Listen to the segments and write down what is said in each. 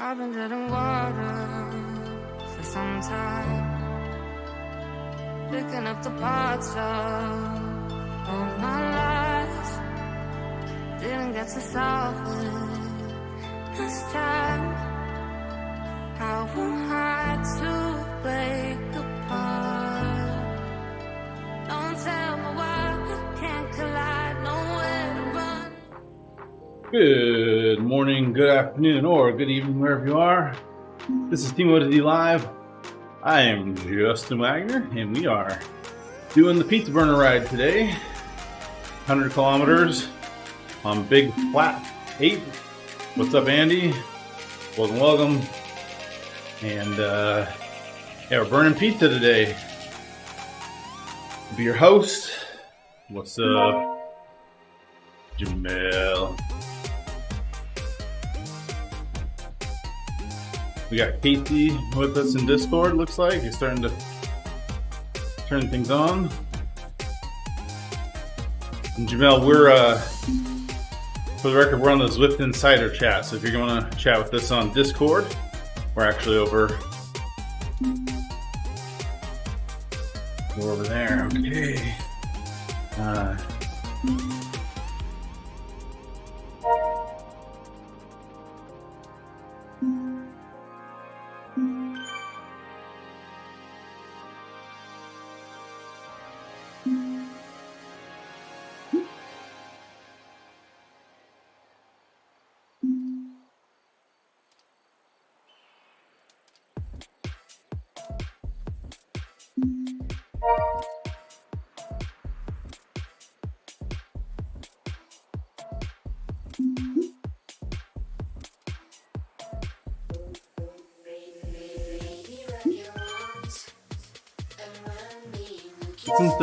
I've been dead in water for some time, picking up the parts of all my life. Didn't get to solve it this time. How am I to break apart? Don't tell me why we can't collide, nowhere to run. Good morning, good afternoon, or good evening, wherever you are. This is TeamODZ Live. I am Justin Wagner, and we are doing the pizza burner ride today. 100 kilometers on Big Flat 8. What's up, Andy? Welcome. And yeah, we're burning pizza today. I'll be your host. What's up, Jamel? We got Casey with us in Discord, looks like. He's starting to turn things on. And Jamel, we're, for the record, we're on the Zwift Insider chat. So if you're going to chat with us on Discord, we're actually over there. Okay. Isn't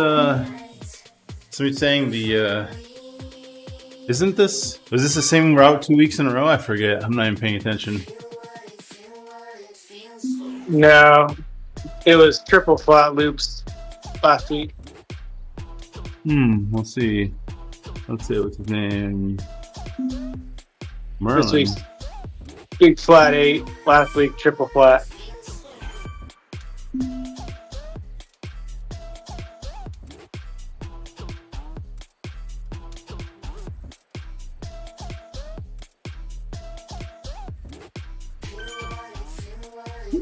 somebody saying was this the same route 2 weeks in a row? I forget. I'm not even paying attention. No, it was triple flat loops last week. Let's see. What's his name? Merlin. This week's big flat 8, last week triple flat.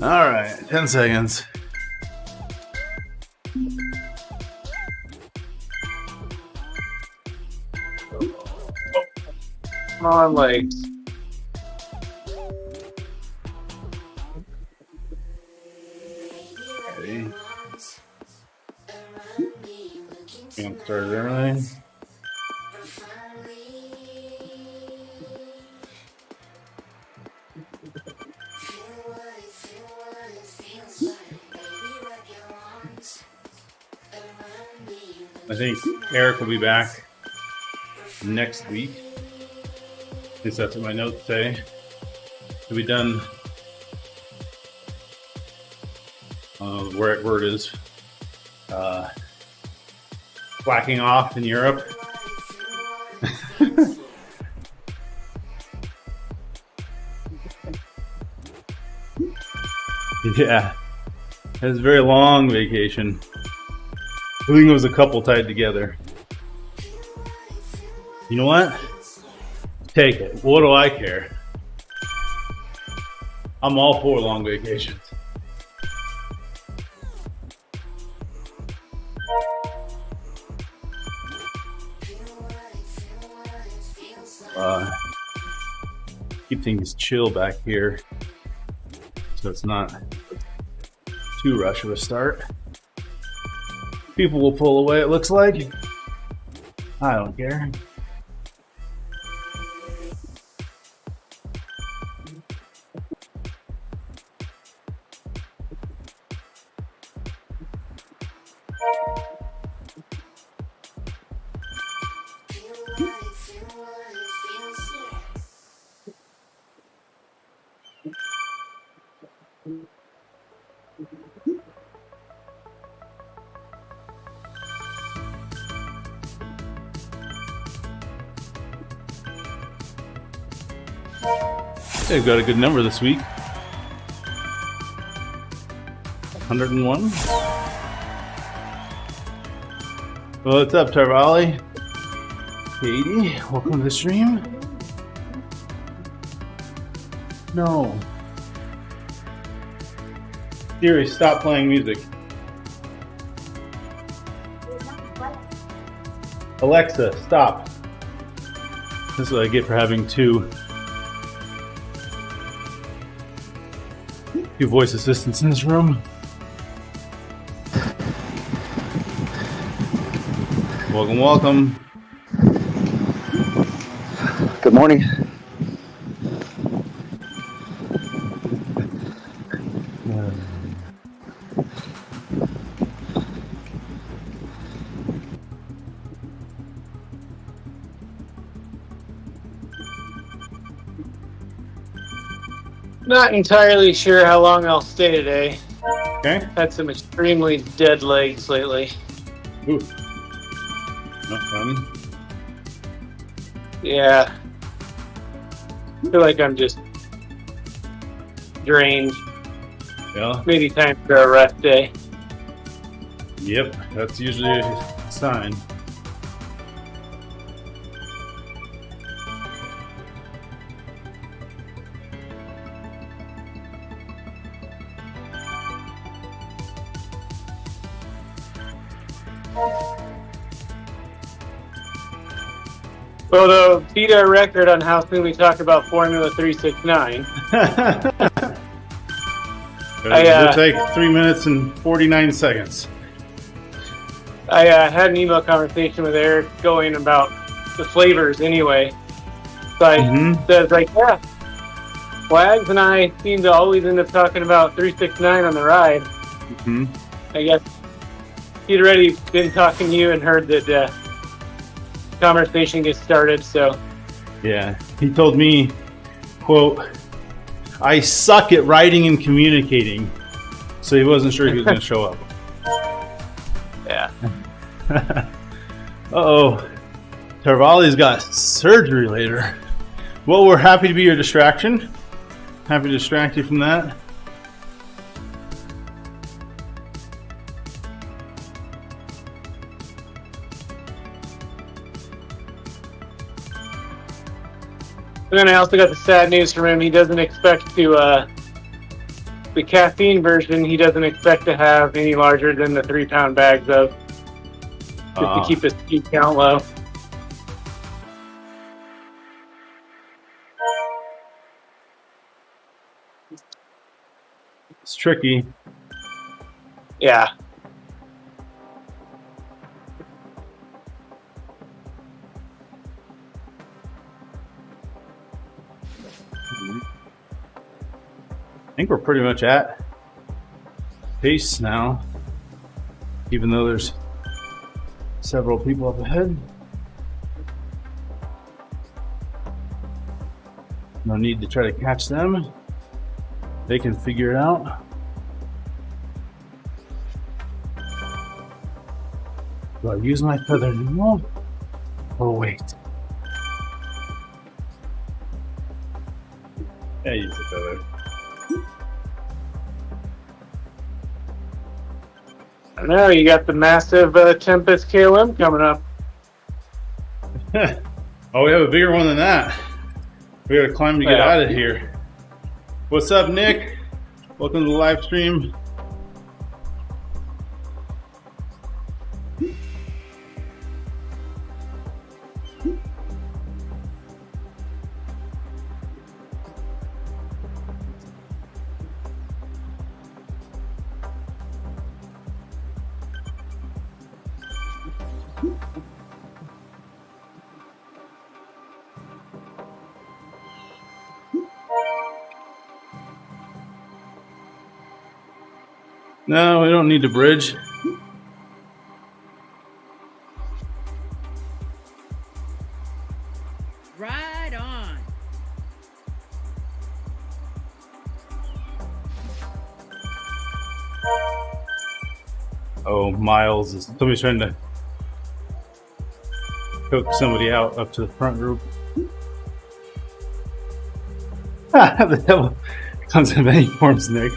All right, 10 seconds. Come on, legs. Okay. Can't start early. I think Eric will be back next week. At least that's what my notes say. He'll be done. Where it is. Whacking off in Europe. Yeah. It was a very long vacation. I think it was a couple tied together. You know what? Take it. What do I care? I'm all for long vacations. Keep things chill back here so it's not too rush of a start. People will pull away, it looks like. I don't care. They've got a good number this week. 101. Well, what's up, Tarvali? Katie, welcome to the stream. No. Siri, stop playing music. Alexa, stop. This is what I get for having two voice assistants in this room. Welcome, welcome. Good morning. Not entirely sure how long I'll stay today. Okay. Had some extremely dead legs lately. Ooh. Not fun. Yeah. I feel like I'm just drained. Yeah. Maybe time for a rest day. Yep. That's usually a sign. Well, to beat our record on how soon we talk about Formula 369. It'll take 3 minutes and 49 seconds. I had an email conversation with Eric going about the flavors anyway. So I said, like, yeah, Wagz and I seem to always end up talking about 369 on the ride. I guess he'd already been talking to you and heard that conversation gets started, so. Yeah, he told me, quote, I suck at writing and communicating. So he wasn't sure he was going to show up. Yeah. Uh-oh. Tarvali's got surgery later. Well, we're happy to be your distraction. Happy to distract you from that. And then I also got the sad news from him. He doesn't expect to, the caffeine version, he doesn't expect to have any larger than the 3-pound bags of, just to keep his speed count low. It's tricky. Yeah. I think we're pretty much at pace now, even though there's several people up ahead. No need to try to catch them. They can figure it out. Do I use my feather now? Oh, wait. Yeah, use the feather. Now you got the massive Tempest KLM coming up. Oh, we have a bigger one than that. We gotta climb to get out of here. What's up, Nick? Welcome to the live stream. No, we don't need to bridge. Right on. Oh, Miles is somebody's trying to coax somebody out up to the front group. The devil comes in many forms, Nick.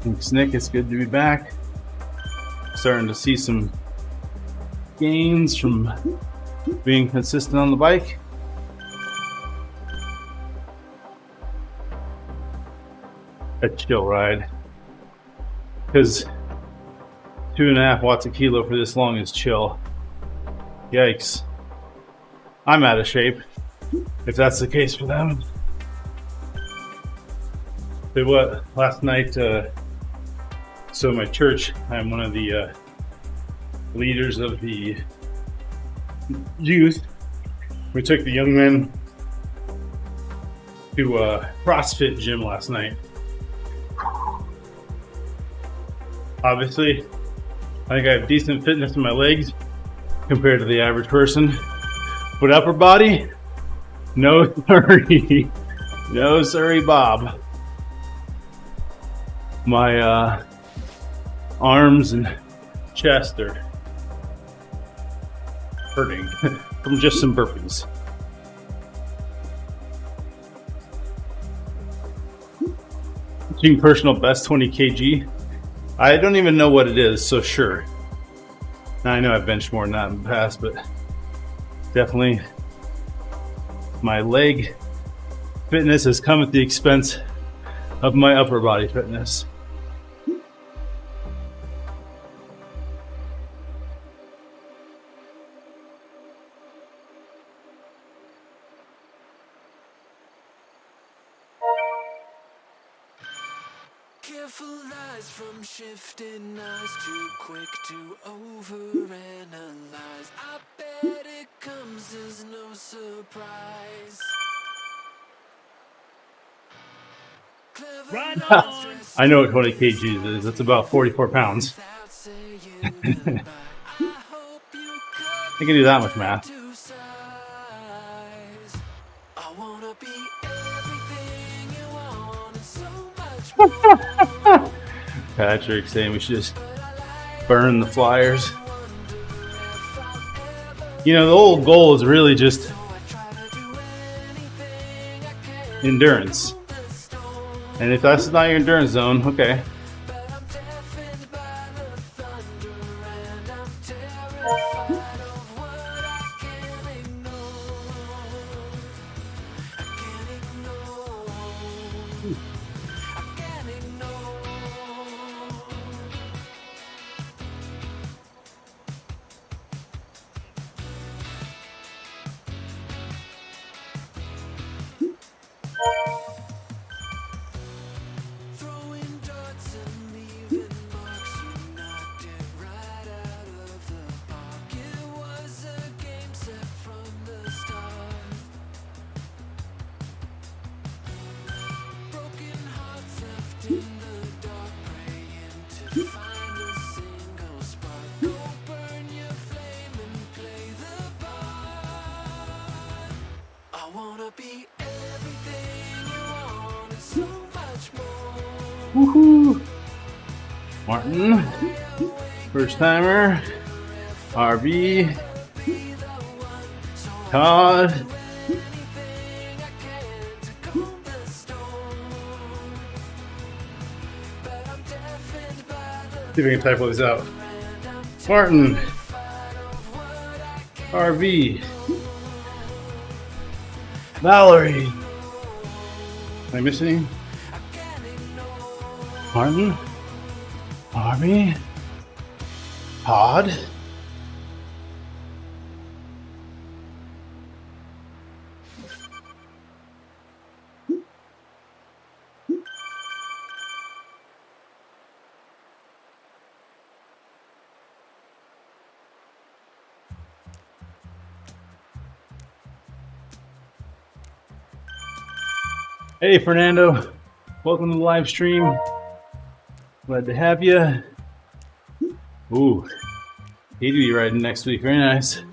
Thanks, Nick. It's good to be back. Starting to see some gains from being consistent on the bike. A chill ride, because 2.5 watts a kilo for this long is chill. Yikes. I'm out of shape, if that's the case for them. Say what, last night, so my church, I'm one of the leaders of the youth. We took the young men to a CrossFit gym last night. Obviously, I think I have decent fitness in my legs compared to the average person, but upper body, no sorry, no sorry, Bob. My arms and chest are hurting from just some burpees. Achieving personal best 20 kg. I don't even know what it is, so sure. Now I know I've benched more than that in the past, but definitely my leg fitness has come at the expense of my upper body fitness. Careful lies from shifting eyes, too quick to overanalyze. I bet it comes as no surprise. Right on. I know what 20 kgs is. That's about 44 pounds. I can do that much math. I wanna be everything you want and so much more. Patrick saying we should just burn the flyers. You know, the whole goal is really just endurance. And if that's not your endurance zone, okay. Woohoo! Martin, first timer, RB, Todd, see if we can type all these out. Martin, RV, Valerie. Am I missing any? Martin, Army, Todd. Hey, Fernando. Welcome to the live stream. Glad to have you. Ooh, he'd be riding next week. Very nice.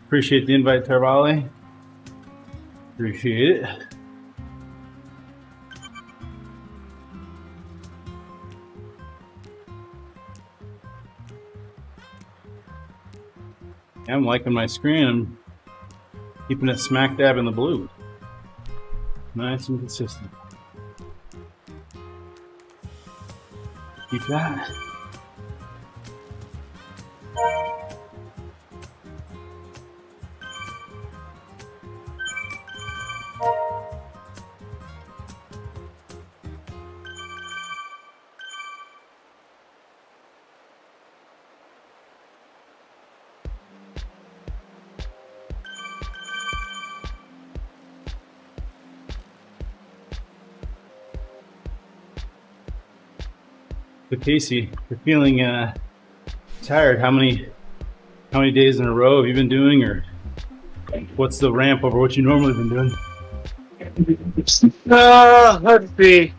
Appreciate the invite, Tarvali. Appreciate it. I'm liking my screen. I'm keeping it smack dab in the blue. Nice and consistent. Keep that. So Casey, you're feeling tired. How many days in a row have you been doing, or what's the ramp over what you normally been doing? Let's see.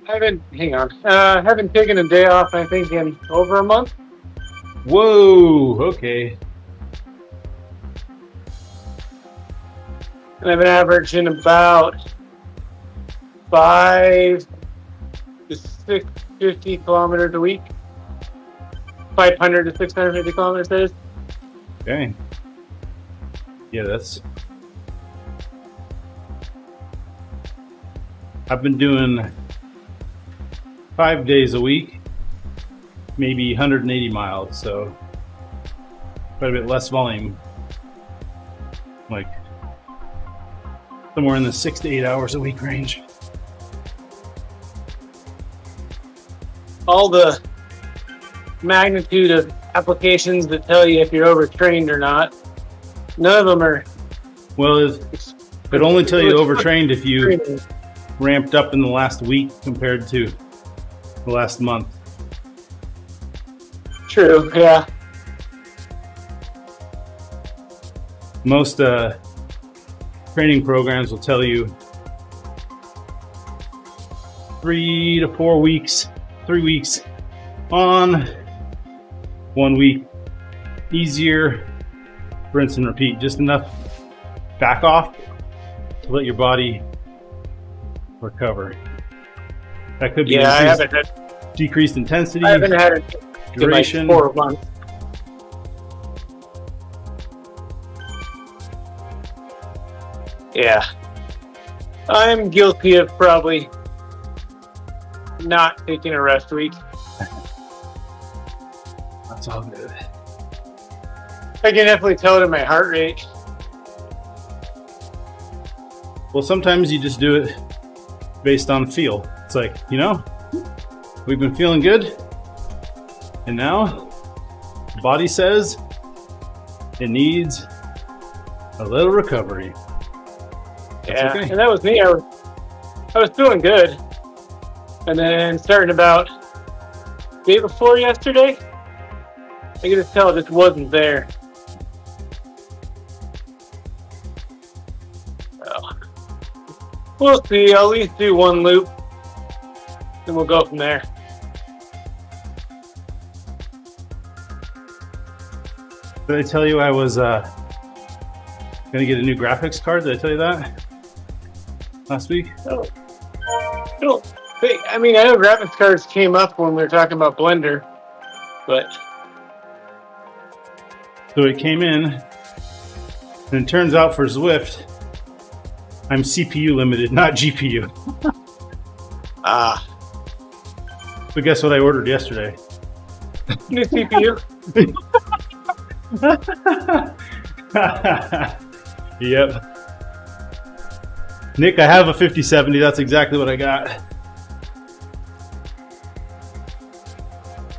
Haven't taken a day off, I think, in over a month. Whoa, okay. And I've been averaging about 5 to 650 kilometers a week. 500 to 650 kilometers, that is. Okay. Yeah, that's... I've been doing 5 days a week, maybe 180 miles, so quite a bit less volume. Like somewhere in the 6 to 8 hours a week range. All the magnitude of applications that tell you if you're overtrained or not, none of them are. Well, it only tell you overtrained if you ramped up in the last week compared to the last month. True, yeah. Most training programs will tell you 3 to 4 weeks, 3 weeks on, 1 week easier, rinse and repeat. Just enough back off to let your body recover. That could be decreased intensity. I haven't had it duration. in like 4 months. Yeah. I'm guilty of probably not taking a rest week. That's all good. I can definitely tell it in my heart rate. Well, sometimes you just do it based on feel. It's like, you know, we've been feeling good, and now the body says it needs a little recovery. That's Yeah, okay. and that was me. I was feeling good, and then starting about day before yesterday, I could just tell it just wasn't there. So, we'll see. I'll at least do 1 loop, then we'll go from there. Did I tell you I was gonna Gonna get a new graphics card. Did I tell you that last week? I mean, I know graphics cards came up when we were talking about Blender, but So it came in, and it turns out for Zwift, I'm CPU limited, not GPU. So guess what I ordered yesterday? new CPU. Yep. Nick, I have a 5070. That's exactly what I got.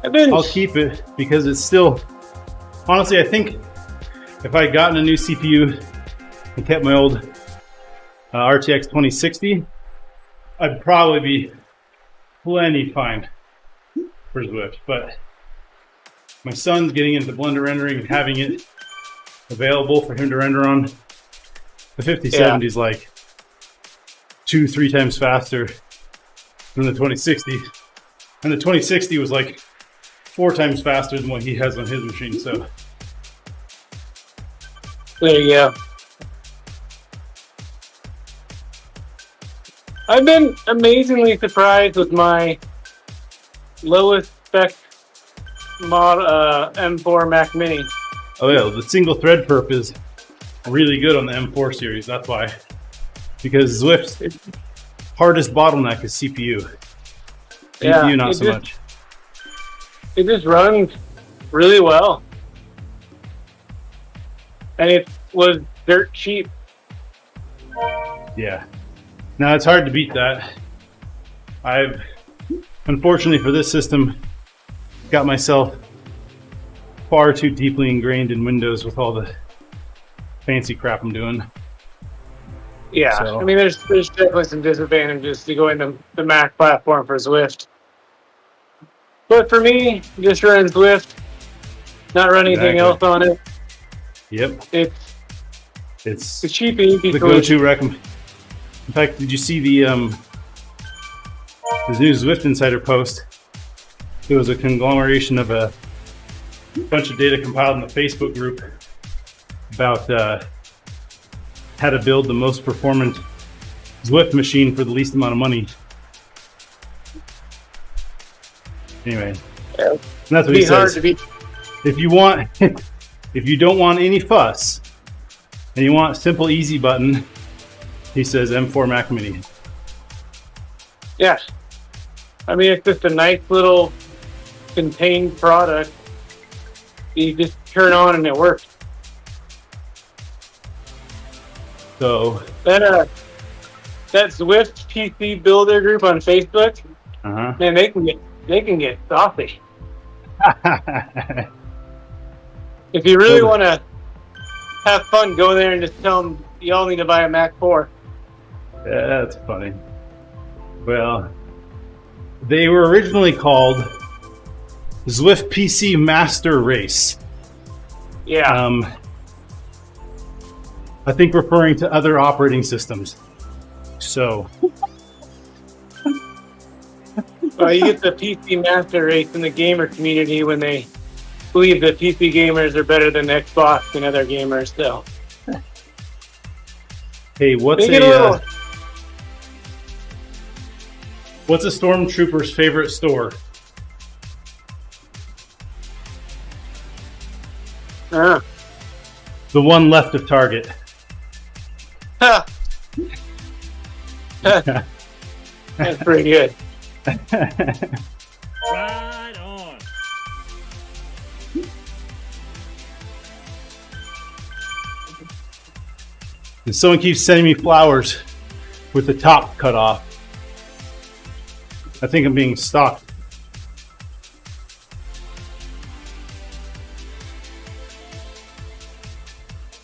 I'll keep it because it's still... Honestly, I think if I had gotten a new CPU and kept my old RTX 2060, I'd probably be plenty fine for Zwift. But my son's getting into Blender rendering and having it available for him to render on. The 5070 is like 2-3 times faster than the 2060, and the 2060 was like 4 times faster than what he has on his machine. So there you go. I've been amazingly surprised with my lowest spec mod M4 Mac Mini. oh yeah, the single thread perf is really good on the M4 series. That's why, because Zwift's hardest bottleneck is CPU. GPU not so much. It just runs really well. And it was dirt cheap. Yeah. Now it's hard to beat that. I've, unfortunately for this system, got myself far too deeply ingrained in Windows with all the fancy crap I'm doing. Yeah, So- I mean, there's definitely some disadvantages to going to the Mac platform for Zwift. But for me, just running Zwift, not running anything else on it. Yep. It's a cheap and easy the solution. go-to recommend. In fact, did you see the this new Zwift Insider post? It was a conglomeration of a bunch of data compiled in the Facebook group about how to build the most performant Zwift machine for the least amount of money. Anyway, and that's what he says. If you want, if you don't want any fuss and you want a simple, easy button, he says M4 Mac Mini. Yeah. I mean, it's just a nice little contained product. You just turn on and it works. So That Zwift PC builder group on Facebook, man, they can get saucy. If you really want to have fun, go there and just tell them you all need to buy a Mac 4. Yeah, that's funny. Well, they were originally called Zwift PC Master Race. Yeah. I think referring to other operating systems. So, Well, you get the PC Master Race in the gamer community when they believe that PC gamers are better than Xbox and other gamers. So, hey, what's make it a little. what's a stormtrooper's favorite store? The one left of Target. That's pretty good. Right on. And someone keeps sending me flowers with the top cut off. I think I'm being stalked.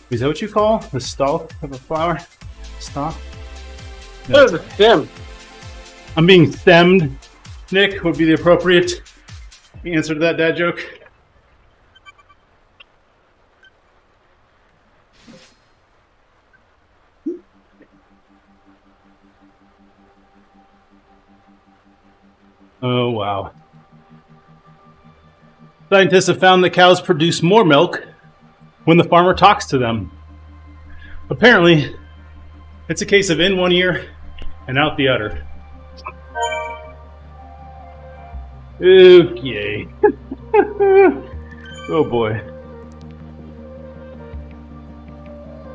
Is that what you call the stalk of a flower? Stalk? That was a stem. I'm being stemmed. Nick would be the appropriate answer to that dad joke. Oh, wow. Scientists have found that cows produce more milk when the farmer talks to them. Apparently, it's a case of in one ear and out the other. Okay. Oh boy.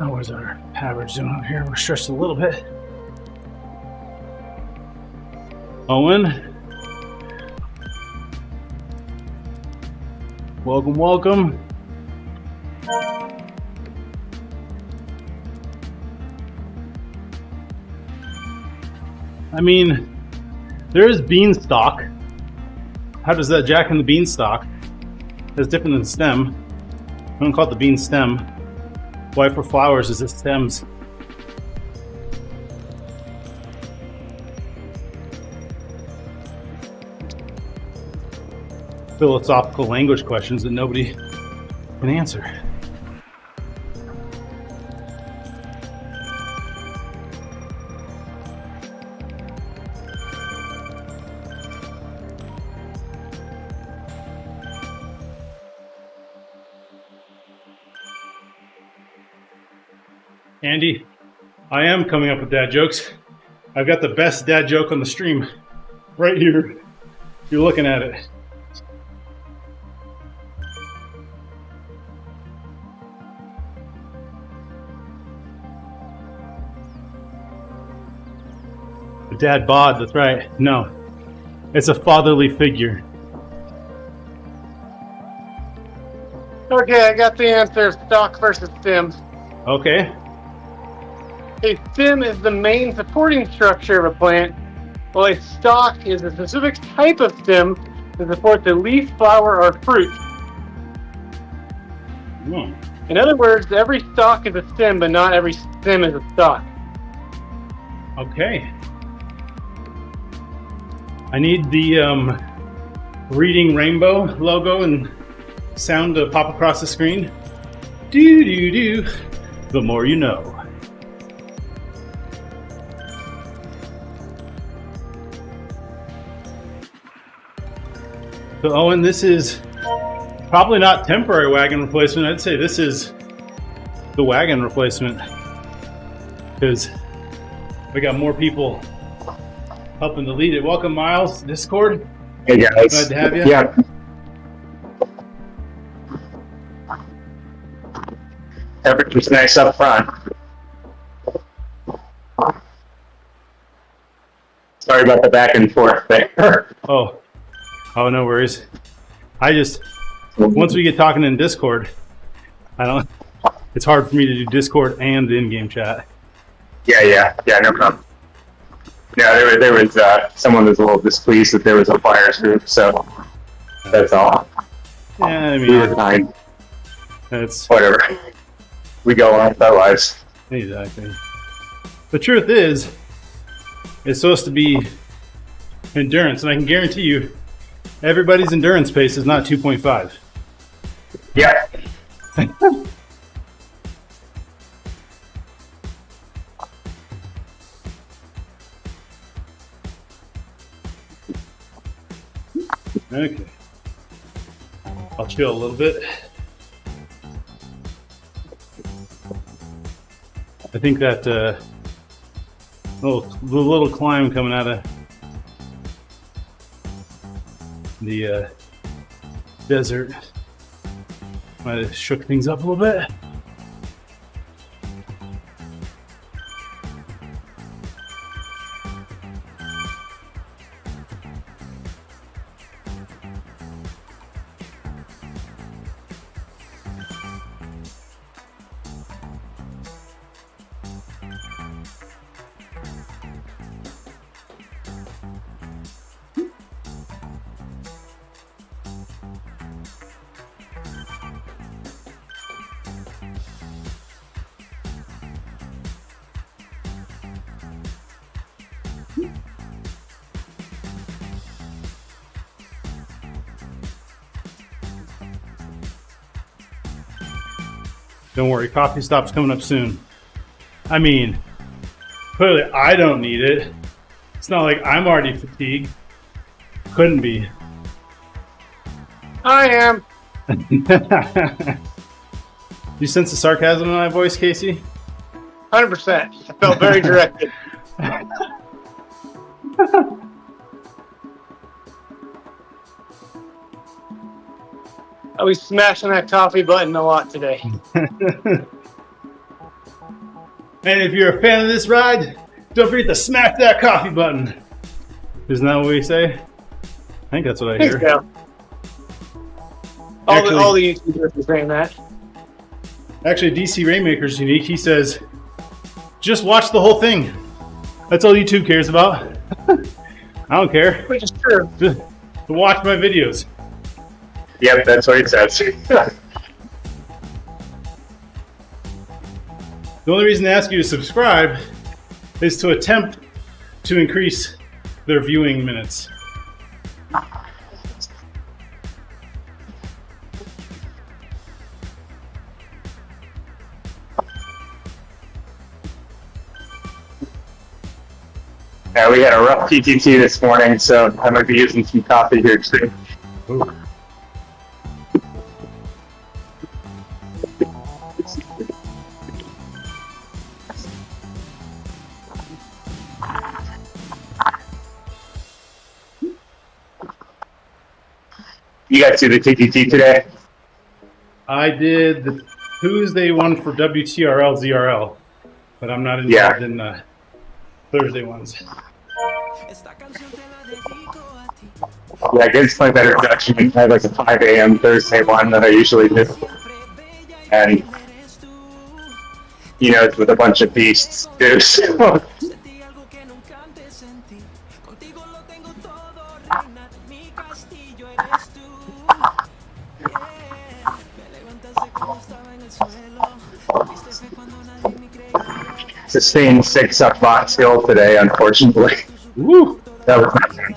Oh, where's our average doing over here? We're stretched a little bit. Owen. Welcome, welcome. I mean, there is beanstalk. How does that Jack and the Beanstalk? That's different than stem. I don't call it the bean stem. Why for flowers is it stems? Philosophical language questions that nobody can answer. Andy, I am coming up with dad jokes. I've got the best dad joke on the stream right here. You're looking at it. The dad bod, that's right. No, it's a fatherly figure. Okay, I got the answer. Stock versus stem. Okay. A stem is the main supporting structure of a plant, while a stalk is a specific type of stem to support the leaf, flower, or fruit. Hmm. In other words, every stalk is a stem, but not every stem is a stalk. Okay. I need the Reading Rainbow logo and sound to pop across the screen. Do do do. The more you know. So Owen, this is probably not temporary wagon replacement. I'd say this is the wagon replacement because we got more people helping to lead it. Welcome, Miles, Discord. Hey guys. Glad to have you. Yeah. Temperature's nice up front. Sorry about the back and forth there. Oh, no worries. I just, once we get talking in Discord, it's hard for me to do Discord and the in-game chat. Yeah, no problem. Yeah, there was someone was a little displeased that there was a flyers group, so that's all. Yeah, I We were mean, fine. it's Whatever. We go on with our lives. exactly. The truth is, it's supposed to be endurance, and I can guarantee you, everybody's endurance pace is not 2.5. Yeah. Okay. I'll chill a little bit. I think that little climb coming out of the desert might have shook things up a little bit. Don't worry, coffee stop's coming up soon. I mean, clearly I don't need it. It's not like I'm already fatigued. Couldn't be. I am. You sense the sarcasm in my voice, Casey? 100%. I felt very directed. I was smashing that coffee button a lot today. And if you're a fan of this ride, don't forget to smack that coffee button. Isn't that what we say? I think that's what I hear. Yeah. All the YouTubers are saying that. Actually, DC Rainmaker's unique. He says, just watch the whole thing. That's all YouTube cares about. I don't care. Which is true. Just watch my videos. Yep, that's what it says. The only reason to ask you to subscribe is to attempt to increase their viewing minutes. Yeah, we had a rough PTT this morning, so I might be using some coffee here too. Ooh. You guys do the TTT today? I did the Tuesday one for WTRL ZRL, but I'm not involved in the Thursday ones. Yeah, I guess my better introduction. I had like a 5 a.m. Thursday one that I usually do. And, you know, it's with a bunch of beasts too. So. Sustained 6 up Box Hill today, unfortunately. Woo! That was not fun.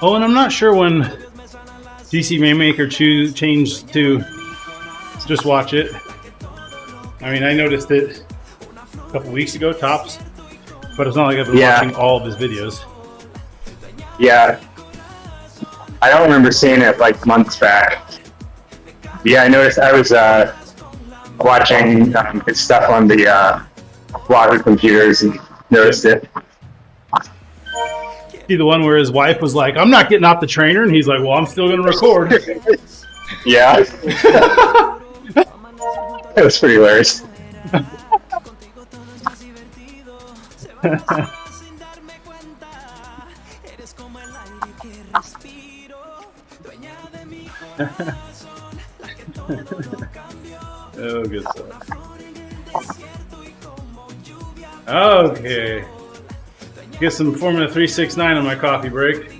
Oh, and I'm not sure when DC Rainmaker changed to just watch it. I mean, I noticed it a couple weeks ago, tops, but it's not like I've been watching all of his videos. Yeah. I don't remember seeing it like months back. Yeah, I noticed I was watching his stuff on the Wagz computers and noticed it. See the one where his wife was like, I'm not getting off the trainer, and he's like, well, I'm still going to record. Yeah. It was pretty hilarious. Oh, good stuff. Okay. Get some Formula 369 on my coffee break.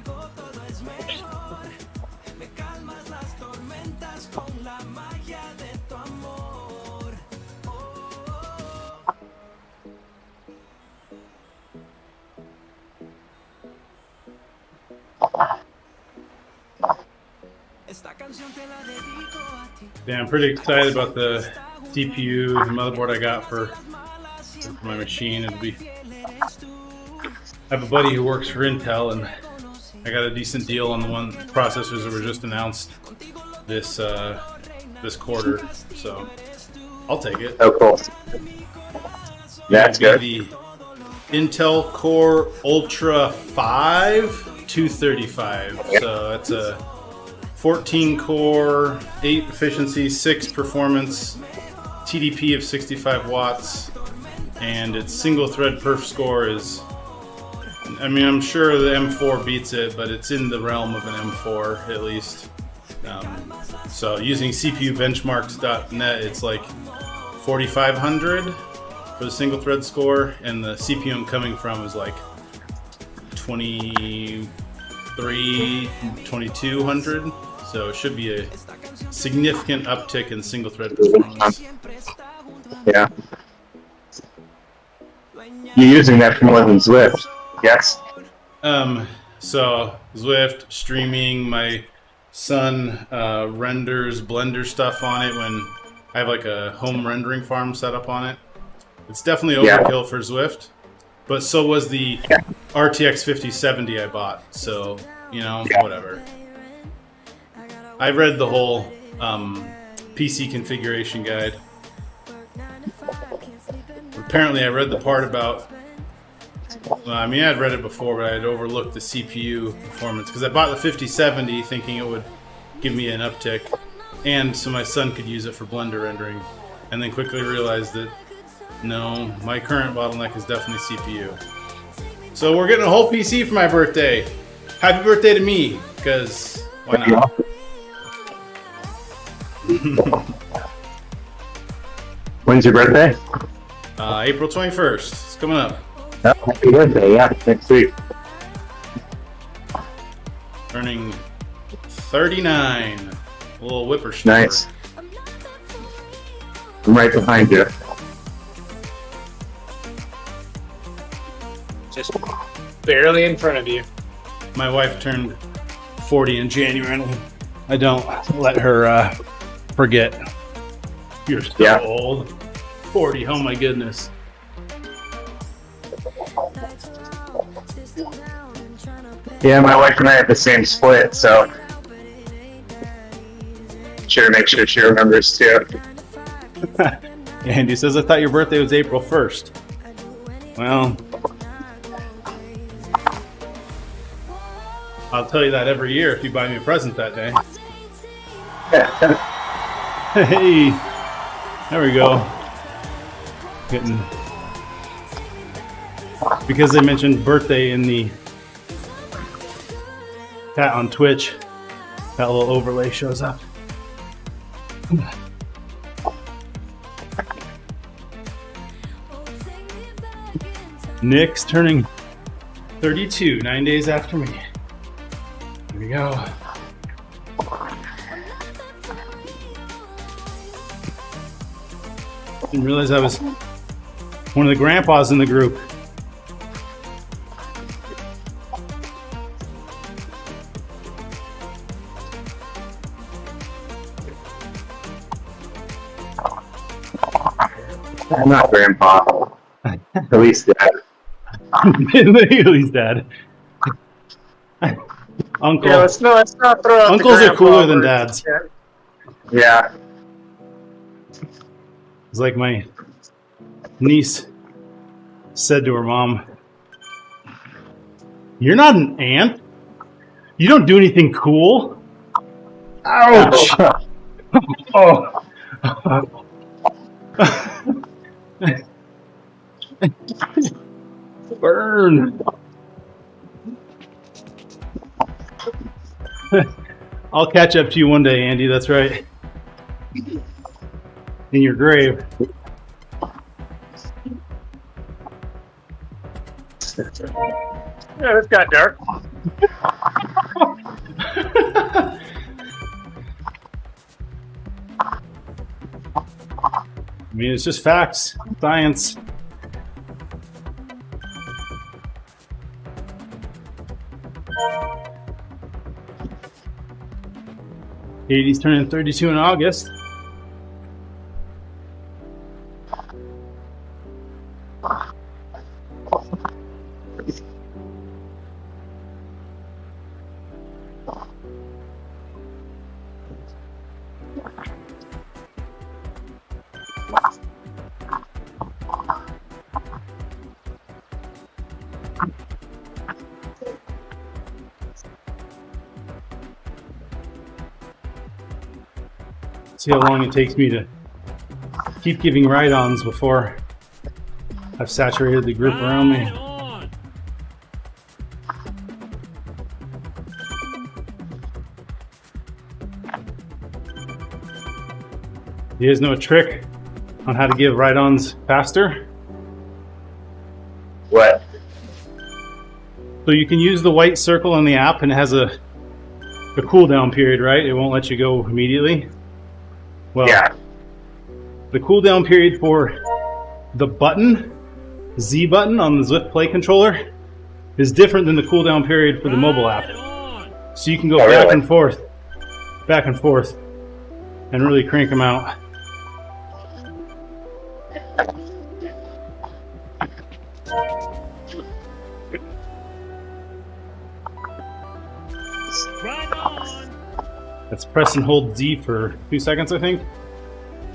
Yeah, I'm pretty excited about the CPU and motherboard I got for my machine. I have a buddy who works for Intel, and I got a decent deal on the one processors that were just announced this quarter, so I'll take it. Oh, cool. That's good. The Intel Core Ultra 5 235. So that's a 14 core, 8 efficiency, 6 performance, TDP of 65 watts, and its single thread perf score is, I mean, I'm sure the M4 beats it, but it's in the realm of an M4 at least. So using CPUbenchmarks.net, it's like 4,500 for the single thread score, and the CPU I'm coming from is like 2,200. So it should be a significant uptick in single thread performance. Yeah. You're using that for more than Zwift, yes? So Zwift, streaming, my son renders Blender stuff on it when I have like a home rendering farm set up on it. It's definitely overkill for Zwift, but so was the RTX 5070 I bought, so, you know, whatever. I read the whole PC configuration guide. Apparently, I read the part about. Well, I mean, I'd read it before, but I'd overlooked the CPU performance because I bought the 5070 thinking it would give me an uptick, and so my son could use it for Blender rendering, and then quickly realized that no, my current bottleneck is definitely CPU. So we're getting a whole PC for my birthday. Happy birthday to me, because why not? When's your birthday? April 21st. It's coming up. Oh, happy birthday, yeah, next week. Turning 39. A little whippersnapper. Nice. I'm right behind you. Just barely in front of you. My wife turned 40 in January. I don't let her forget. You're so old. 40, oh my goodness. Yeah, my wife and I have the same split, so sure make sure she remembers too. Andy says, I thought your birthday was April 1st. Well, I'll tell you that every year if you buy me a present that day. Hey, there we go. Getting, because they mentioned birthday in the chat on Twitch, that little overlay shows up. Nick's turning 32, 9 days after me. Here we go. Didn't realize I was one of the grandpas in the group. I'm not grandpa. At least dad. At least dad. Uncle. Yeah, let's not throw out Uncles the are cooler than grandpa dads. words. Yeah. It's like my niece said to her mom, "You're not an aunt. You don't do anything cool." Ouch! Oh. Burn. I'll catch up to you one day, Andy. That's right. In your grave. Yeah, this got dark. I mean, it's just facts, science. Katie's turning 32 in August. See how long it takes me to keep giving ride-ons before I've saturated the group around me. You guys know a trick on how to give ride-ons faster? What? So you can use the white circle on the app, and it has a cooldown period, right? It won't let you go immediately. Well, Yeah. the cooldown period for the button, Z button on the Zwift Play controller, is different than the cooldown period for the mobile app. So you can go Oh, back really? and forth, and really crank them out. That's press and hold Z for 2 seconds, I think.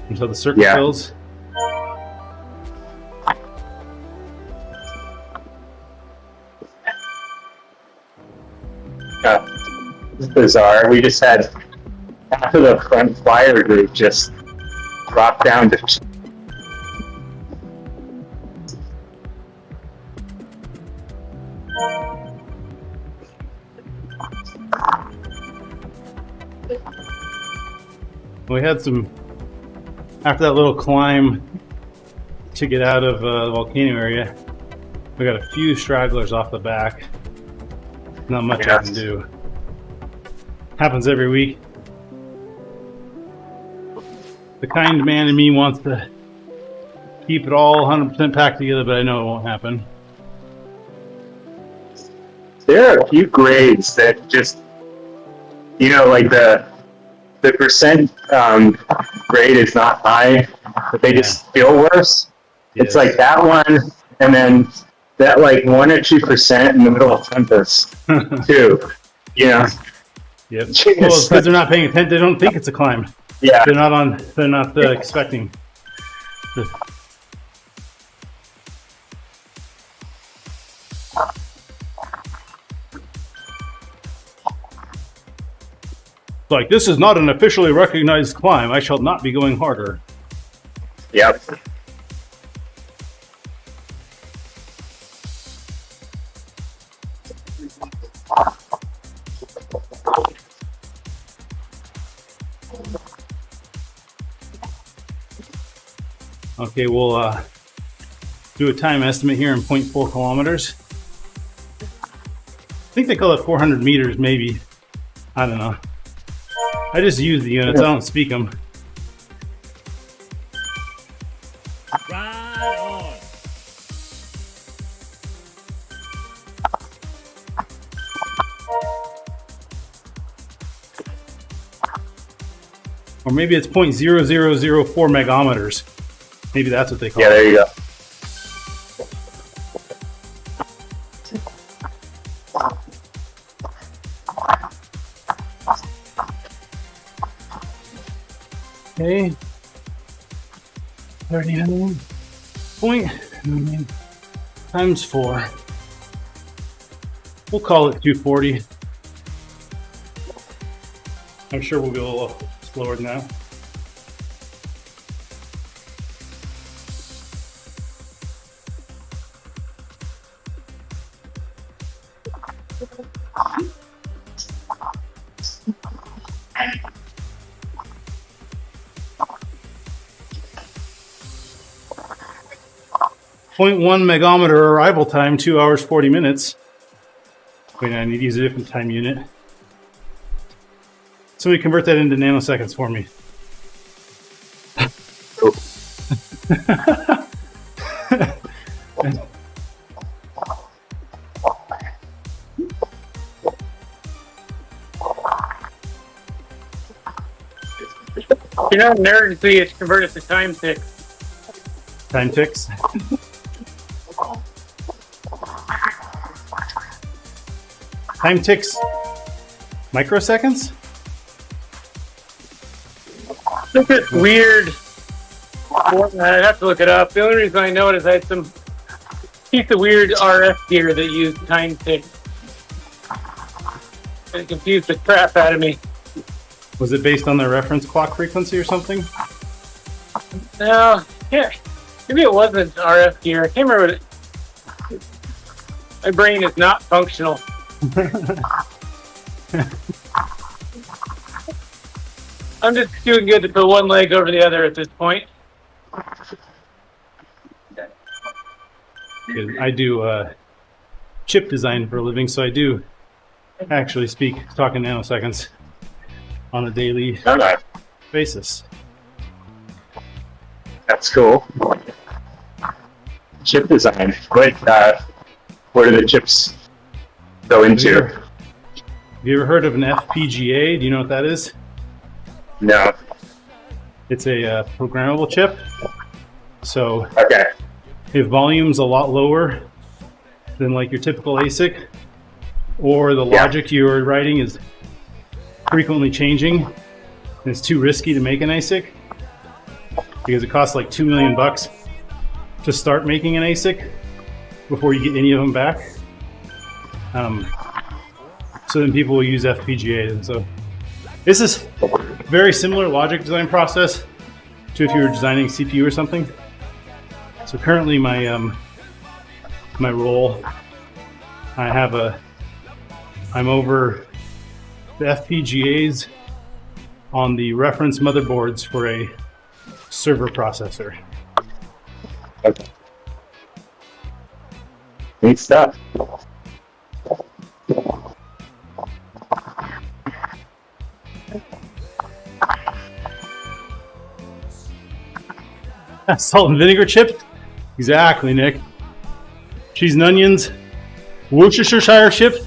until the circuit Yeah. fills. It's bizarre. We just had half of the front flyer group just drop down to. We had some, after that little climb to get out of the volcano area, we got a few stragglers off the back. Not much I can do. Happens every week. The kind man in me wants to keep it all 100% packed together, but I know it won't happen. There are a few grades that just, like the percent grade is not high, but they just feel worse. It's like that one, and then that like 1 or 2% in the middle of Tempest too. Yep. Well, it's because they're not paying attention. They don't think it's a climb. Yeah. They're not expecting. Like, this is not an officially recognized climb. I shall not be going harder. Yep. Okay, we'll do a time estimate here in 0.4 kilometers. I think they call it 400 meters, maybe. I don't know. I just use the units. I don't speak them. Right on. Or maybe it's 0.0004 megometers. Maybe that's what they call Yeah, it. there you go. Okay. 39 times 4. We'll call it 240. I'm sure we'll go a little slower than that. .1 megometer arrival time, 2 hours 40 minutes. Wait, I need to use a different time unit. Somebody convert that into nanoseconds for me. You're not a nerd until you convert it to time tick. Time ticks. Time ticks. Microseconds? I think it's weird. I'd have to look it up. The only reason I know it is I had some piece of weird RF gear that used time tick. And it confused the crap out of me. Was it based on the reference clock frequency or something? No, yeah. Maybe it wasn't RF gear. I can't remember what it. My brain is not functional. I'm just doing good to put one leg over the other at this point. I do chip design for a living, so I do actually talk in nanoseconds on a daily Okay. basis. That's cool. Chip design. What do the chips go into? Have you ever heard of an FPGA? Do you know what that is? No. It's a programmable chip. So Okay. if volume's a lot lower than like your typical ASIC, or the logic you're writing is frequently changing, and it's too risky to make an ASIC, because it costs like $2 million to start making an ASIC before you get any of them back. So then people will use FPGAs, and so this is very similar logic design process to if you were designing CPU or something. So currently my my role, I'm over the FPGAs on the reference motherboards for a server processor. Okay. Neat stuff. Salt and vinegar chip? Exactly, Nick. Cheese and onions. Worcestershire chip?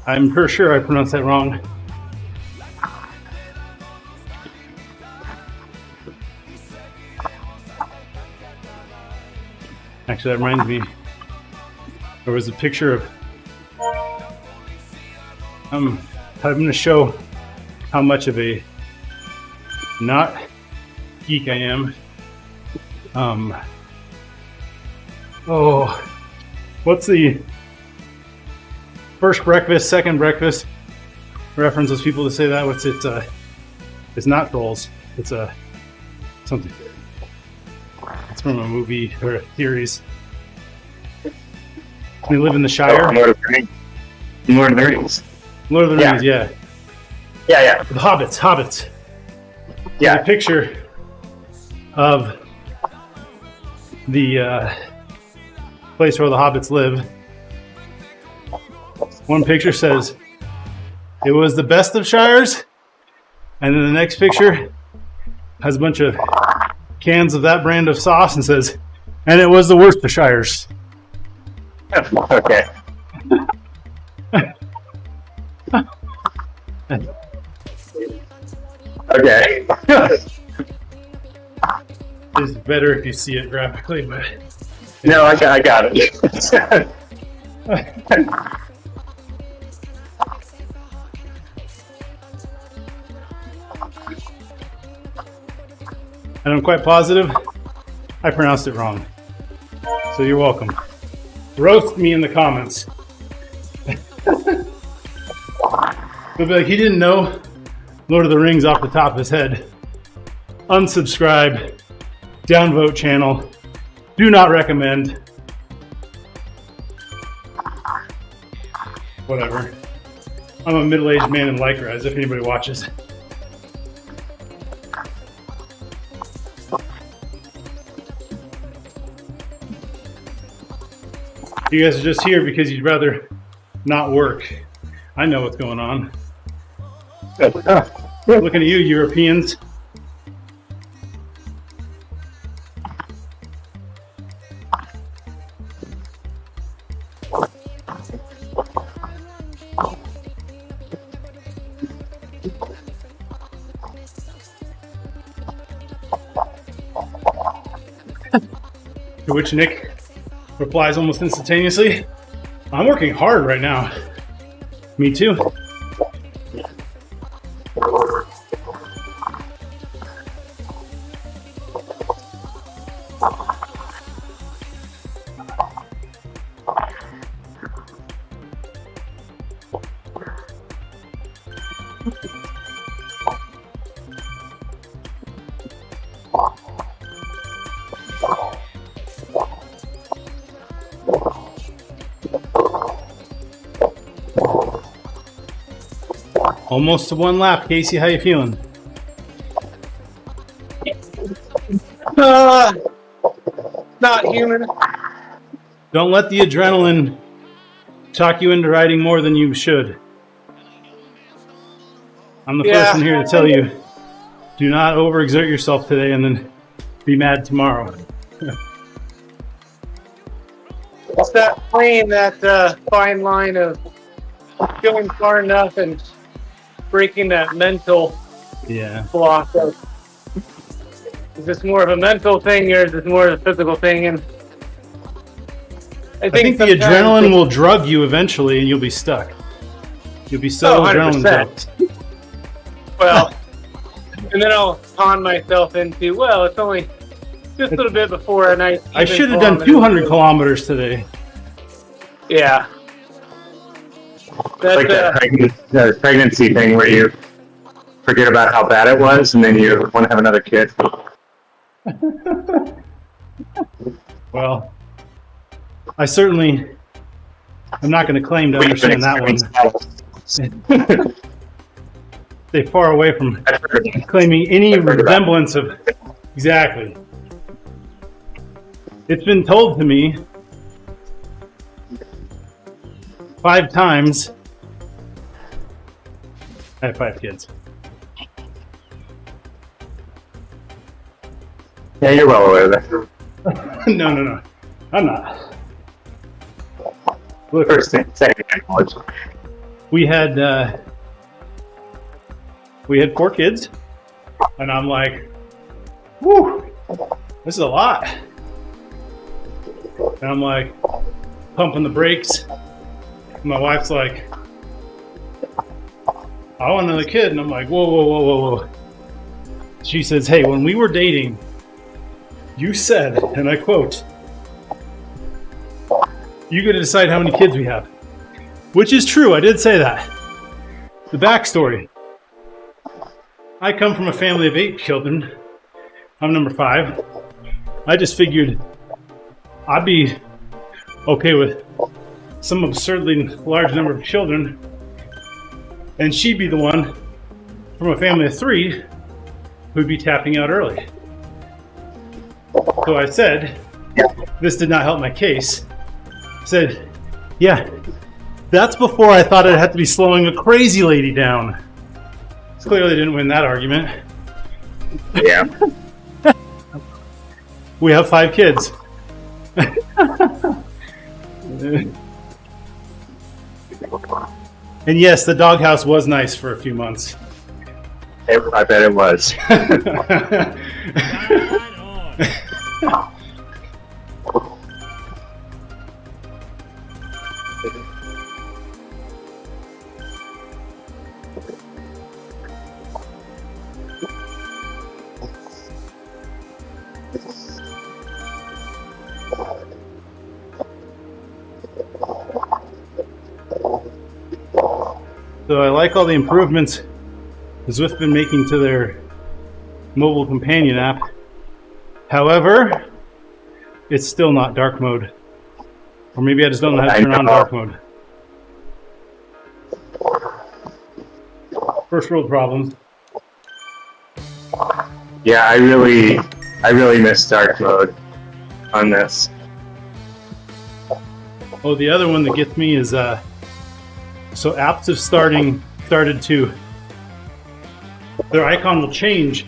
I'm for sure I pronounced that wrong. Actually, that reminds me. There was a picture of. I'm going to show how much of a not geek I am. What's the first breakfast, second breakfast? References people to say that. What's it? It's not trolls. It's something. It's from a movie or a series. They live in the Shire. Lord of the Rings. Lord of the Rings. Lord of the Rings, yeah. Yeah. The Hobbits. Yeah. A picture of the place where the hobbits live. One picture says, it was the best of Shires. And then the next picture has a bunch of cans of that brand of sauce and says, and it was the worst of Shires. Okay. Okay. It's better if you see it graphically, but No, I got it. and I'm quite positive I pronounced it wrong. So you're welcome. Roast me in the comments. They'll be like, he didn't know Lord of the Rings off the top of his head. Unsubscribe. Downvote channel. Do not recommend. Whatever. I'm a middle-aged man in Lycra, as if anybody watches. You guys are just here because you'd rather not work. I know what's going on. Looking at you, Europeans. To which Nick replies almost instantaneously, I'm working hard right now. Me too. Almost to one lap, Casey. How you feeling? Not human. Don't let the adrenaline talk you into riding more than you should. I'm the first one here to tell you, do not overexert yourself today and then be mad tomorrow. It's that playing that fine line of going far enough and breaking that mental block of, is this more of a mental thing or is this more of a physical thing? And I think the adrenaline will drug you eventually and you'll be stuck. You'll be so adrenaline 100%. drugged. Well, And then I'll con myself into, well, it's only just a little bit before a nice. I should have done 200 kilometers today. Yeah. That's Like that pregnancy thing where you forget about how bad it was and then you want to have another kid. Well, I'm not going to claim to understand that one. Stay far away from claiming any resemblance of. Exactly. It's been told to me 5 times. I have 5 kids. Yeah, you're well aware of that. No. I'm not. Look, First thing, second thing, college. we had 4 kids, and I'm like, whew, this is a lot. And I'm like, pumping the brakes. My wife's like, I want another kid. And I'm like, whoa. She says, hey, when we were dating, you said, and I quote, you get to decide how many kids we have. Which is true, I did say that. The backstory. I come from a family of 8 children. I'm number 5. I just figured I'd be okay with some absurdly large number of children, and she'd be the one from a family of 3 who'd be tapping out early. So I said, this did not help my case. I said, yeah, that's before I thought I'd have to be slowing a crazy lady down. Clearly didn't win that argument. Yeah. We have 5 kids. And yes, the doghouse was nice for a few months. I bet it was. So I like all the improvements Zwift's been making to their mobile companion app. However, it's still not dark mode. Or maybe I just don't know how to turn on dark mode. First world problems. Yeah, I really miss dark mode on this. Oh, the other one that gets me is so apps have started to, their icon will change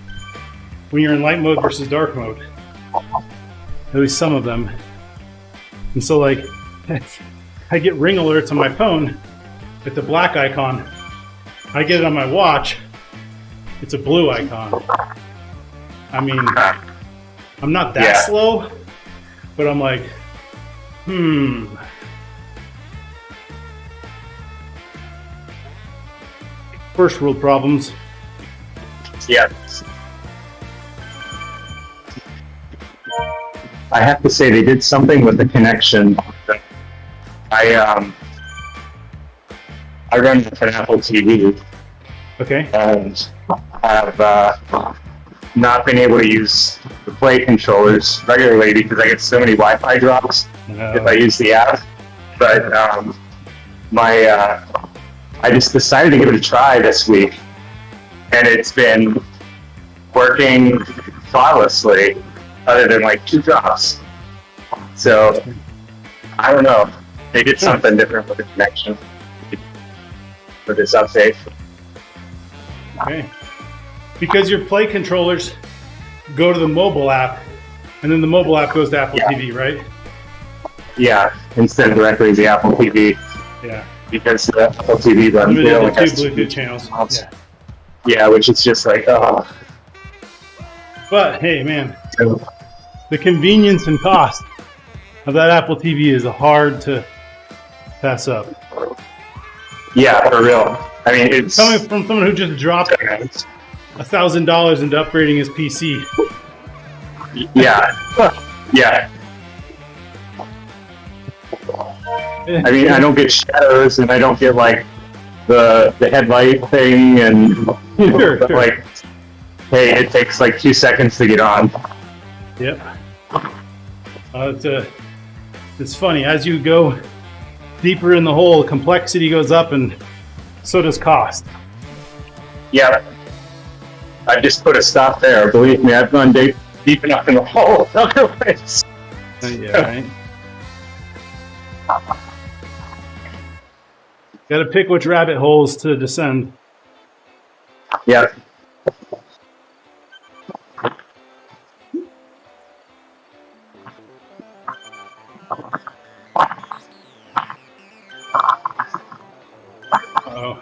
when you're in light mode versus dark mode. At least some of them. And so like, I get ring alerts on my phone with the black icon. I get it on my watch, it's a blue icon. I mean, I'm not that slow, but I'm like, First world problems. Yeah. I have to say they did something with the connection. I run an Apple TV. Okay. And have not been able to use the Play controllers regularly because I get so many Wi-Fi drops if I use the app. But I just decided to give it a try this week, and it's been working flawlessly, other than like 2 drops. So I don't know. They did something different with the connection for this update. Okay. Because your Play controllers go to the mobile app, and then the mobile app goes to Apple TV, right? Yeah, instead of directly the Apple TV. Yeah. Because the Apple TV runs Limited only to has 2 2 Bluetooth channels. Yeah. Yeah, which is just like, oh. But hey, man, the convenience and cost of that Apple TV is hard to pass up. Yeah, for real. I mean, it's Coming from someone who just dropped $1,000 into upgrading his PC. Yeah. Yeah. I mean, I don't get shadows, and I don't get like the headlight thing, and Sure. like, hey, it takes like 2 seconds to get on. Yep. It's funny, as you go deeper in the hole, complexity goes up, and so does cost. Yeah. I just put a stop there. Believe me, I've gone deep enough in the hole other ways. Yeah, right. Got to pick which rabbit holes to descend. Yeah. Oh.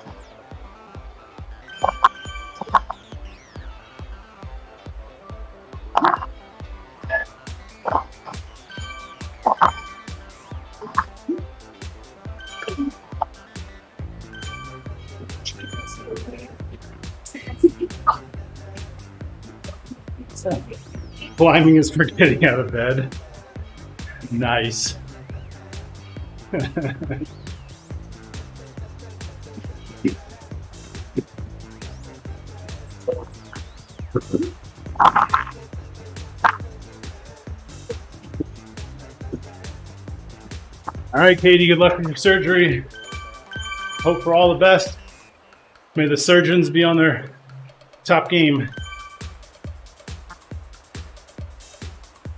Climbing is for getting out of bed. Nice. All right, Katie, good luck with your surgery. Hope for all the best. May the surgeons be on their top game.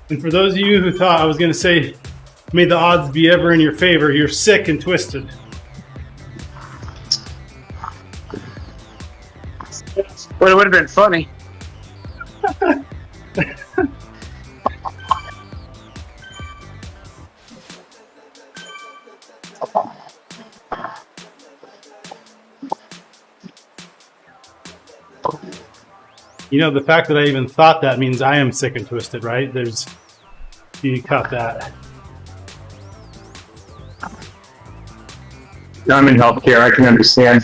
And for those of you who thought I was going to say, may the odds be ever in your favor, you're sick and twisted. But it would have been funny. You know, the fact that I even thought that means I am sick and twisted, right? You cut that. I'm in healthcare. I can understand.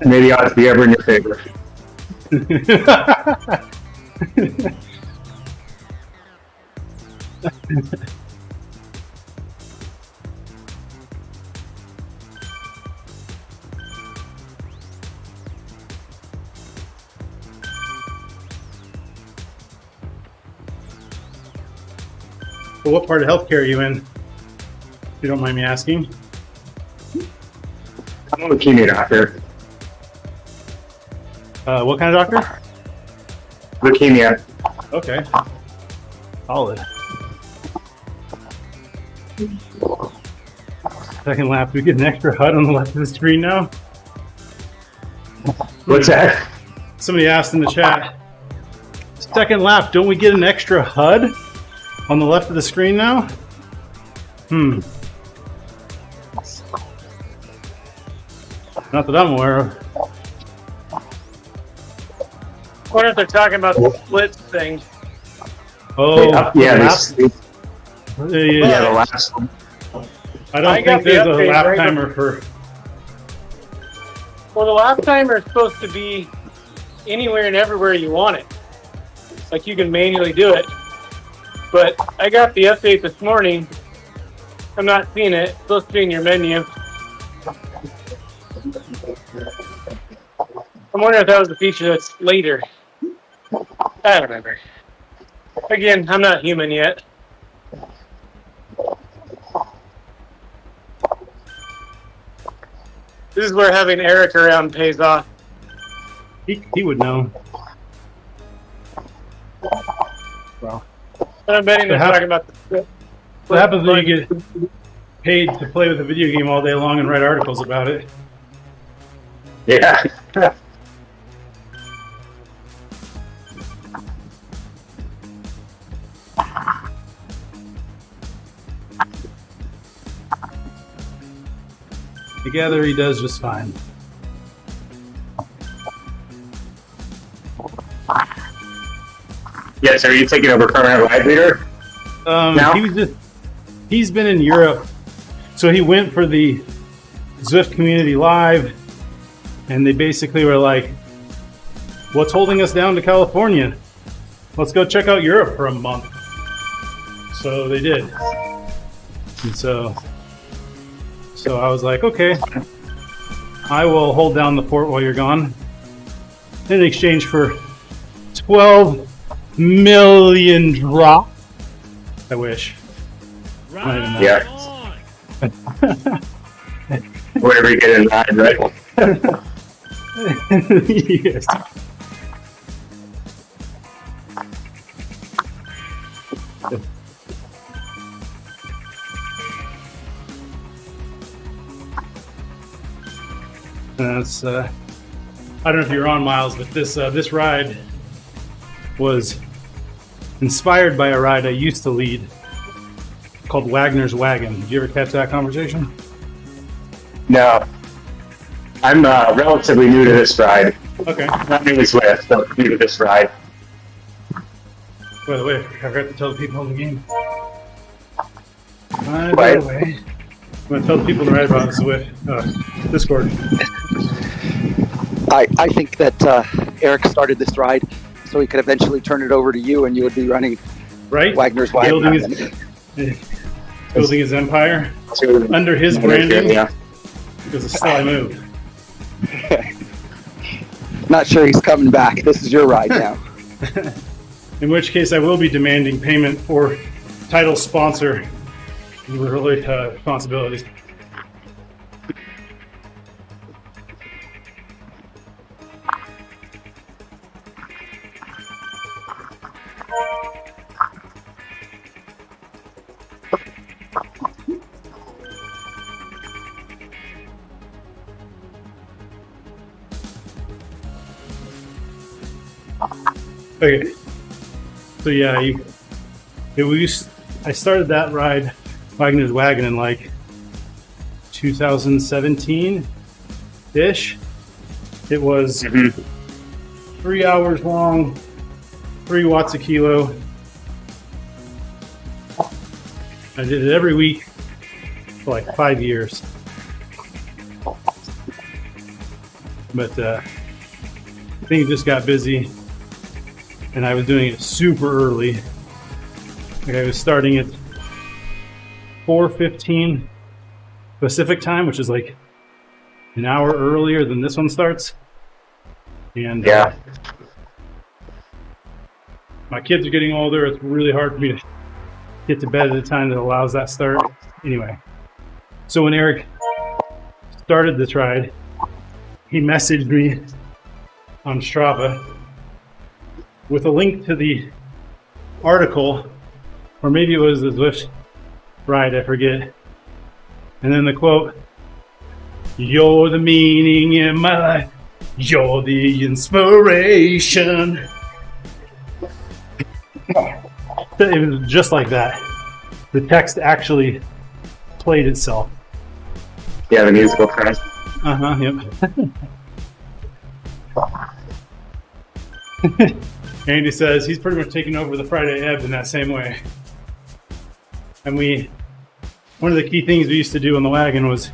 May the odds be ever in your favor. But what part of healthcare are you in? If you don't mind me asking. I'm a leukemia doctor. What kind of doctor? Leukemia. Okay. Solid. Second lap. Do we get an extra HUD on the left of the screen now? What's that? Somebody asked in the chat. Second lap. Don't we get an extra HUD on the left of the screen now? Not that I'm aware of. I wonder if they're talking about the splits thing. Oh, Yeah, lap? yeah, Yeah. the last one. I don't I got think there's the a update lap right timer for. Well, the lap timer is supposed to be anywhere and everywhere you want it. Like you can manually do it. But I got the update this morning. I'm not seeing it. It's supposed to be in your menu. I'm wondering if that was a feature that's later. I don't remember. Again, I'm not human yet. This is where having Eric around pays off. He would know. Well, But I'm betting they're What hap- talking about the. what happens when you get paid to play with a video game all day long and write articles about it? Yeah. Together he does just fine. Yes, are you taking over permanent ride leader? Now? He's been in Europe, so he went for the Zwift Community Live, and they basically were like, what's holding us down to California? Let's go check out Europe for a month. So they did. And so I was like, okay, I will hold down the fort while you're gone in exchange for 12 million drop. I wish. Not even that. Yeah. Whatever you get in mind, right? Yes. That's I don't know if you're on, Miles, but this ride was inspired by a ride I used to lead called Wagner's Wagon. Did you ever catch that conversation? No. I'm relatively new to this ride. Okay. Not new as with, but new to this ride. By the way, I forgot to tell the people in the game. By Right. the way, I'm going to tell the people in the ride about this with Discord. I think that Eric started this ride so he could eventually turn it over to you, and you would be running Right? Wagner's Building Wagon. his empire under his branding. Yeah. It was a sly move. Not sure he's coming back. This is your ride now. In which case, I will be demanding payment for title sponsor responsibilities. Okay. So yeah, I started that ride, Wagner's Wagon, in like 2017-ish. It was 3 hours long, 3 watts a kilo. I did it every week for like 5 years. But things just got busy, and I was doing it super early. Like I was starting at 4:15 Pacific time, which is like an hour earlier than this one starts. And Yeah. my kids are getting older. It's really hard for me to get to bed at a time that allows that start. Anyway, so when Eric started this ride, he messaged me on Strava with a link to the article, or maybe it was the Zwift ride, I forget. And then the quote, "You're the meaning in my life. You're the inspiration." It was just like that. The text actually played itself. Yeah, the musical friend. Yep. Andy says he's pretty much taking over the Friday Ebb in that same way. And one of the key things we used to do on the wagon was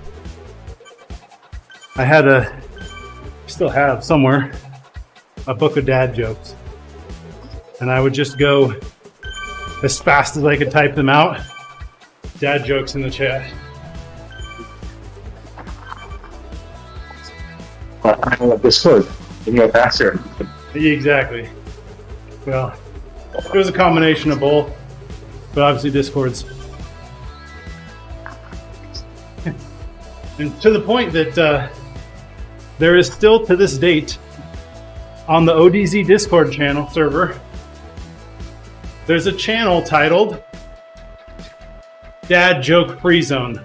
still have somewhere, a book of dad jokes. And I would just go as fast as I could type them out. Dad jokes in the chat. I love Discord. You can go faster. Exactly. Well, it was a combination of both, but obviously Discord's. And to the point that there is still to this date on the ODZ Discord channel server, there's a channel titled Dad Joke Free Zone.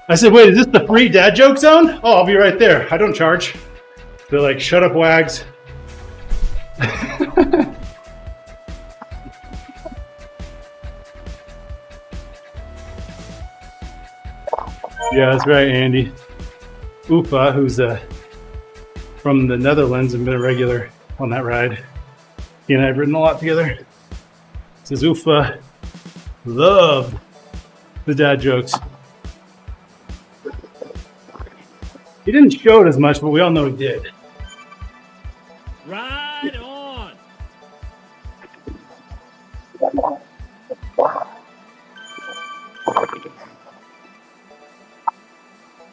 I said, wait, is this the free dad joke zone? Oh, I'll be right there. I don't charge. They're like, shut up, Wagz. Yeah, that's right, Andy. Ufa, who's from the Netherlands and been a regular on that ride. He and I have ridden a lot together. Says Ufa loved the dad jokes. He didn't show it as much, but we all know he did. Right on.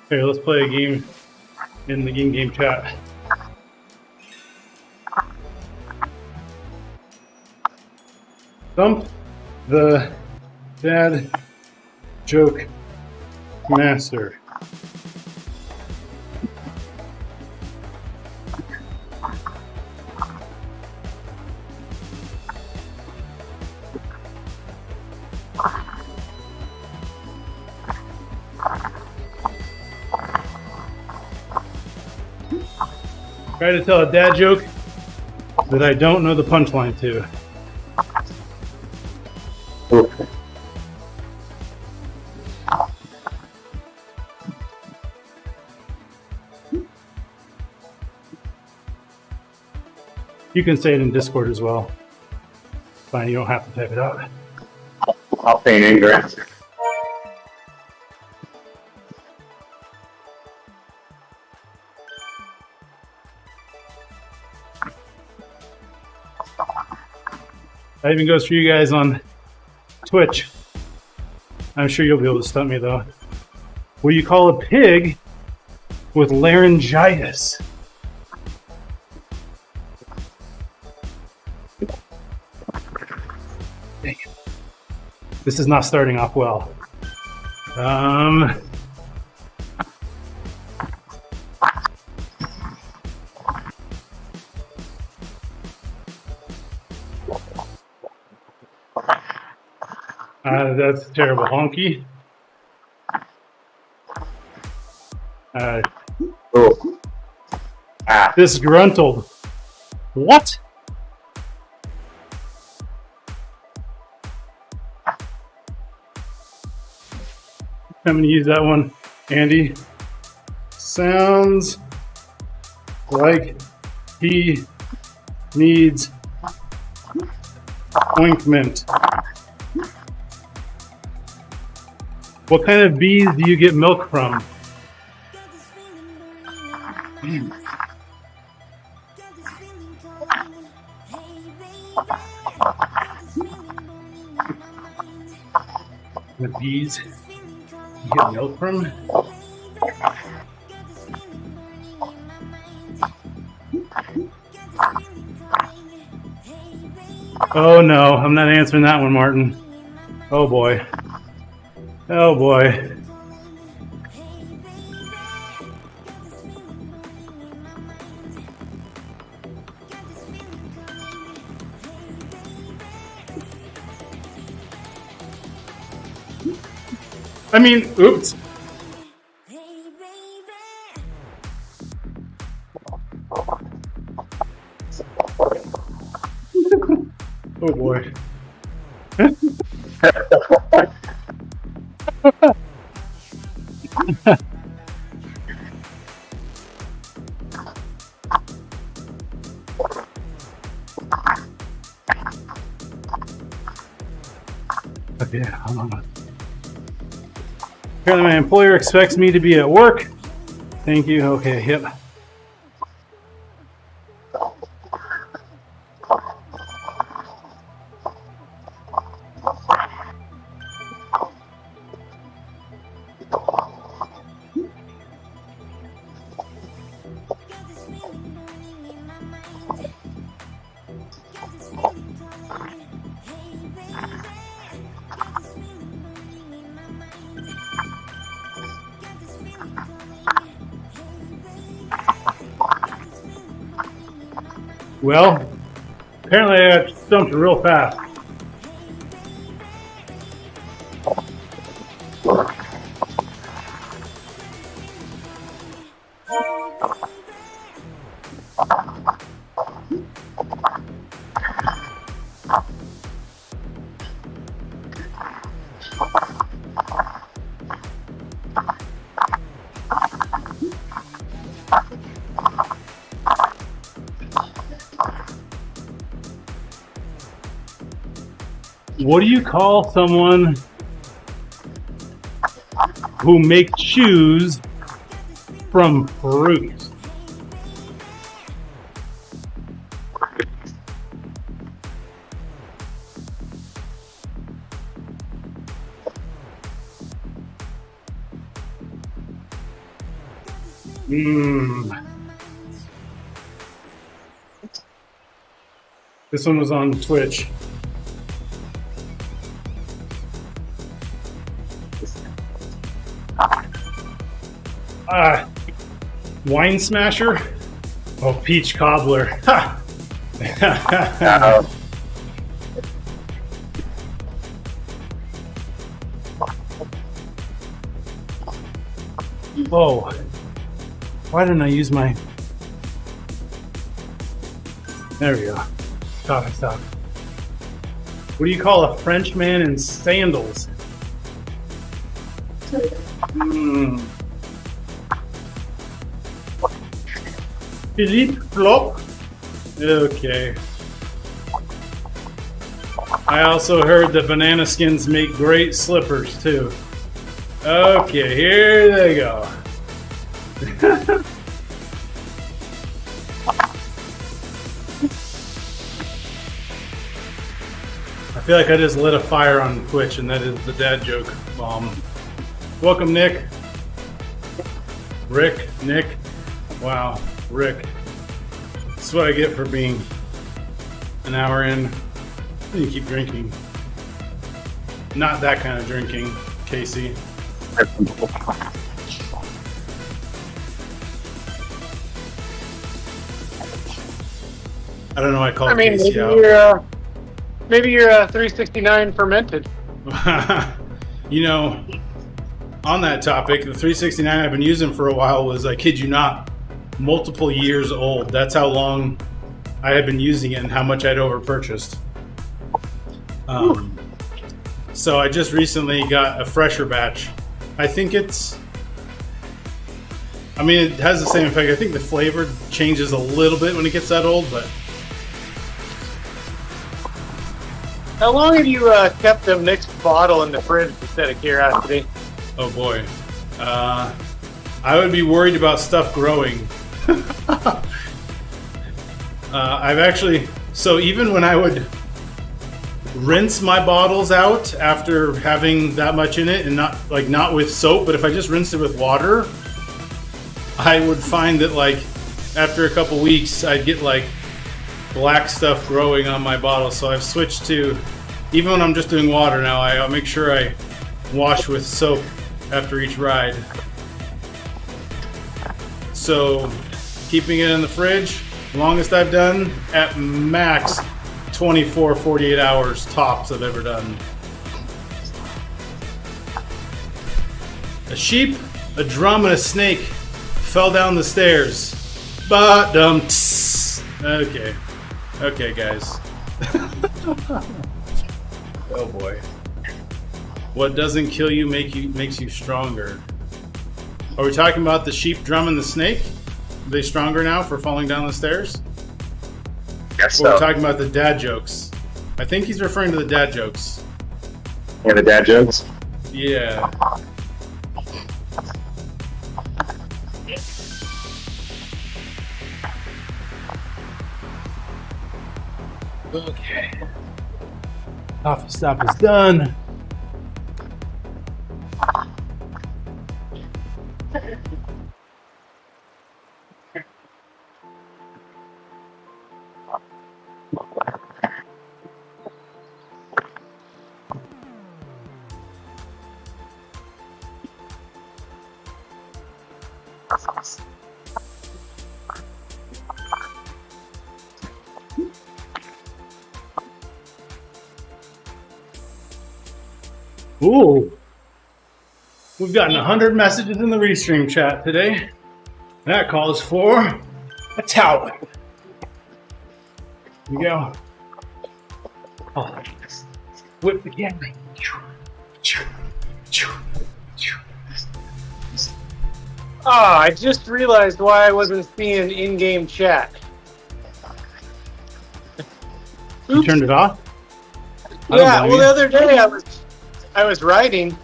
Here, let's play a game in the game chat. Thump the dad joke master. Try to tell a dad joke that I don't know the punchline to. You can say it in Discord as well. Fine, you don't have to type it out. I'll feign ignorance. That even goes for you guys on Twitch. I'm sure you'll be able to stump me though. What do you call a pig with laryngitis? Dang it. This is not starting off well. That's terrible. Honky. Ooh. Ah. Disgruntled. What? I'm going to use that one, Andy. Sounds like he needs ointment. What kind of bees do you get milk from? The bees you get milk from? Oh no, I'm not answering that one, Martin. Oh boy. Oh boy. I mean, oops. Oh boy. Okay, hold on. Apparently my employer expects me to be at work. Thank you. Okay, yep. Well, apparently I got stumped real fast. What do you call someone who makes shoes from fruit. This one was on Twitch. Wine Smasher? Oh, Peach Cobbler. Ha! Whoa. Why didn't I use my... There we go. Stop. What do you call a French man in sandals? Philippe Flop? Okay. I also heard that banana skins make great slippers too. Okay, here they go. I feel like I just lit a fire on Twitch, and that is the dad joke bomb. Welcome, Nick. Rick, Nick. Wow, Rick. That's what I get for being an hour in. You keep drinking. Not that kind of drinking, Casey. I don't know why I call it Casey out. Maybe you're 369 fermented. You know, on that topic, the 369 I've been using for a while was, I kid you not, multiple years old. That's how long I had been using it and how much I'd over-purchased. So I just recently got a fresher batch. I think it has the same effect. I think the flavor changes a little bit when it gets that old, but... How long have you kept the mixed bottle in the fridge, instead of curiosity? Oh boy. I would be worried about stuff growing. I've actually... So even when I would rinse my bottles out after having that much in it, and not with soap, but if I just rinsed it with water, I would find that after a couple weeks I'd get black stuff growing on my bottle. So I've switched to, even when I'm just doing water now, I'll make sure I wash with soap after each ride. So keeping it in the fridge, longest I've done, at max 24, 48 hours tops I've ever done. A sheep, a drum, and a snake fell down the stairs. Ba-dum. Okay, guys. Oh boy. What doesn't kill you makes you stronger. Are we talking about the sheep, drum, and the snake? Are they stronger now for falling down the stairs? Yes, so. We're talking about the dad jokes. I think he's referring to the dad jokes. Yeah, the dad jokes? Yeah. Okay. Coffee stop is done. Ooh, we've gotten 100 messages in the Restream chat today. That calls for a towel. Here we go. Oh, whip the camera. I just realized why I wasn't seeing in-game chat. You turned it off? Yeah, well, the other day I was writing,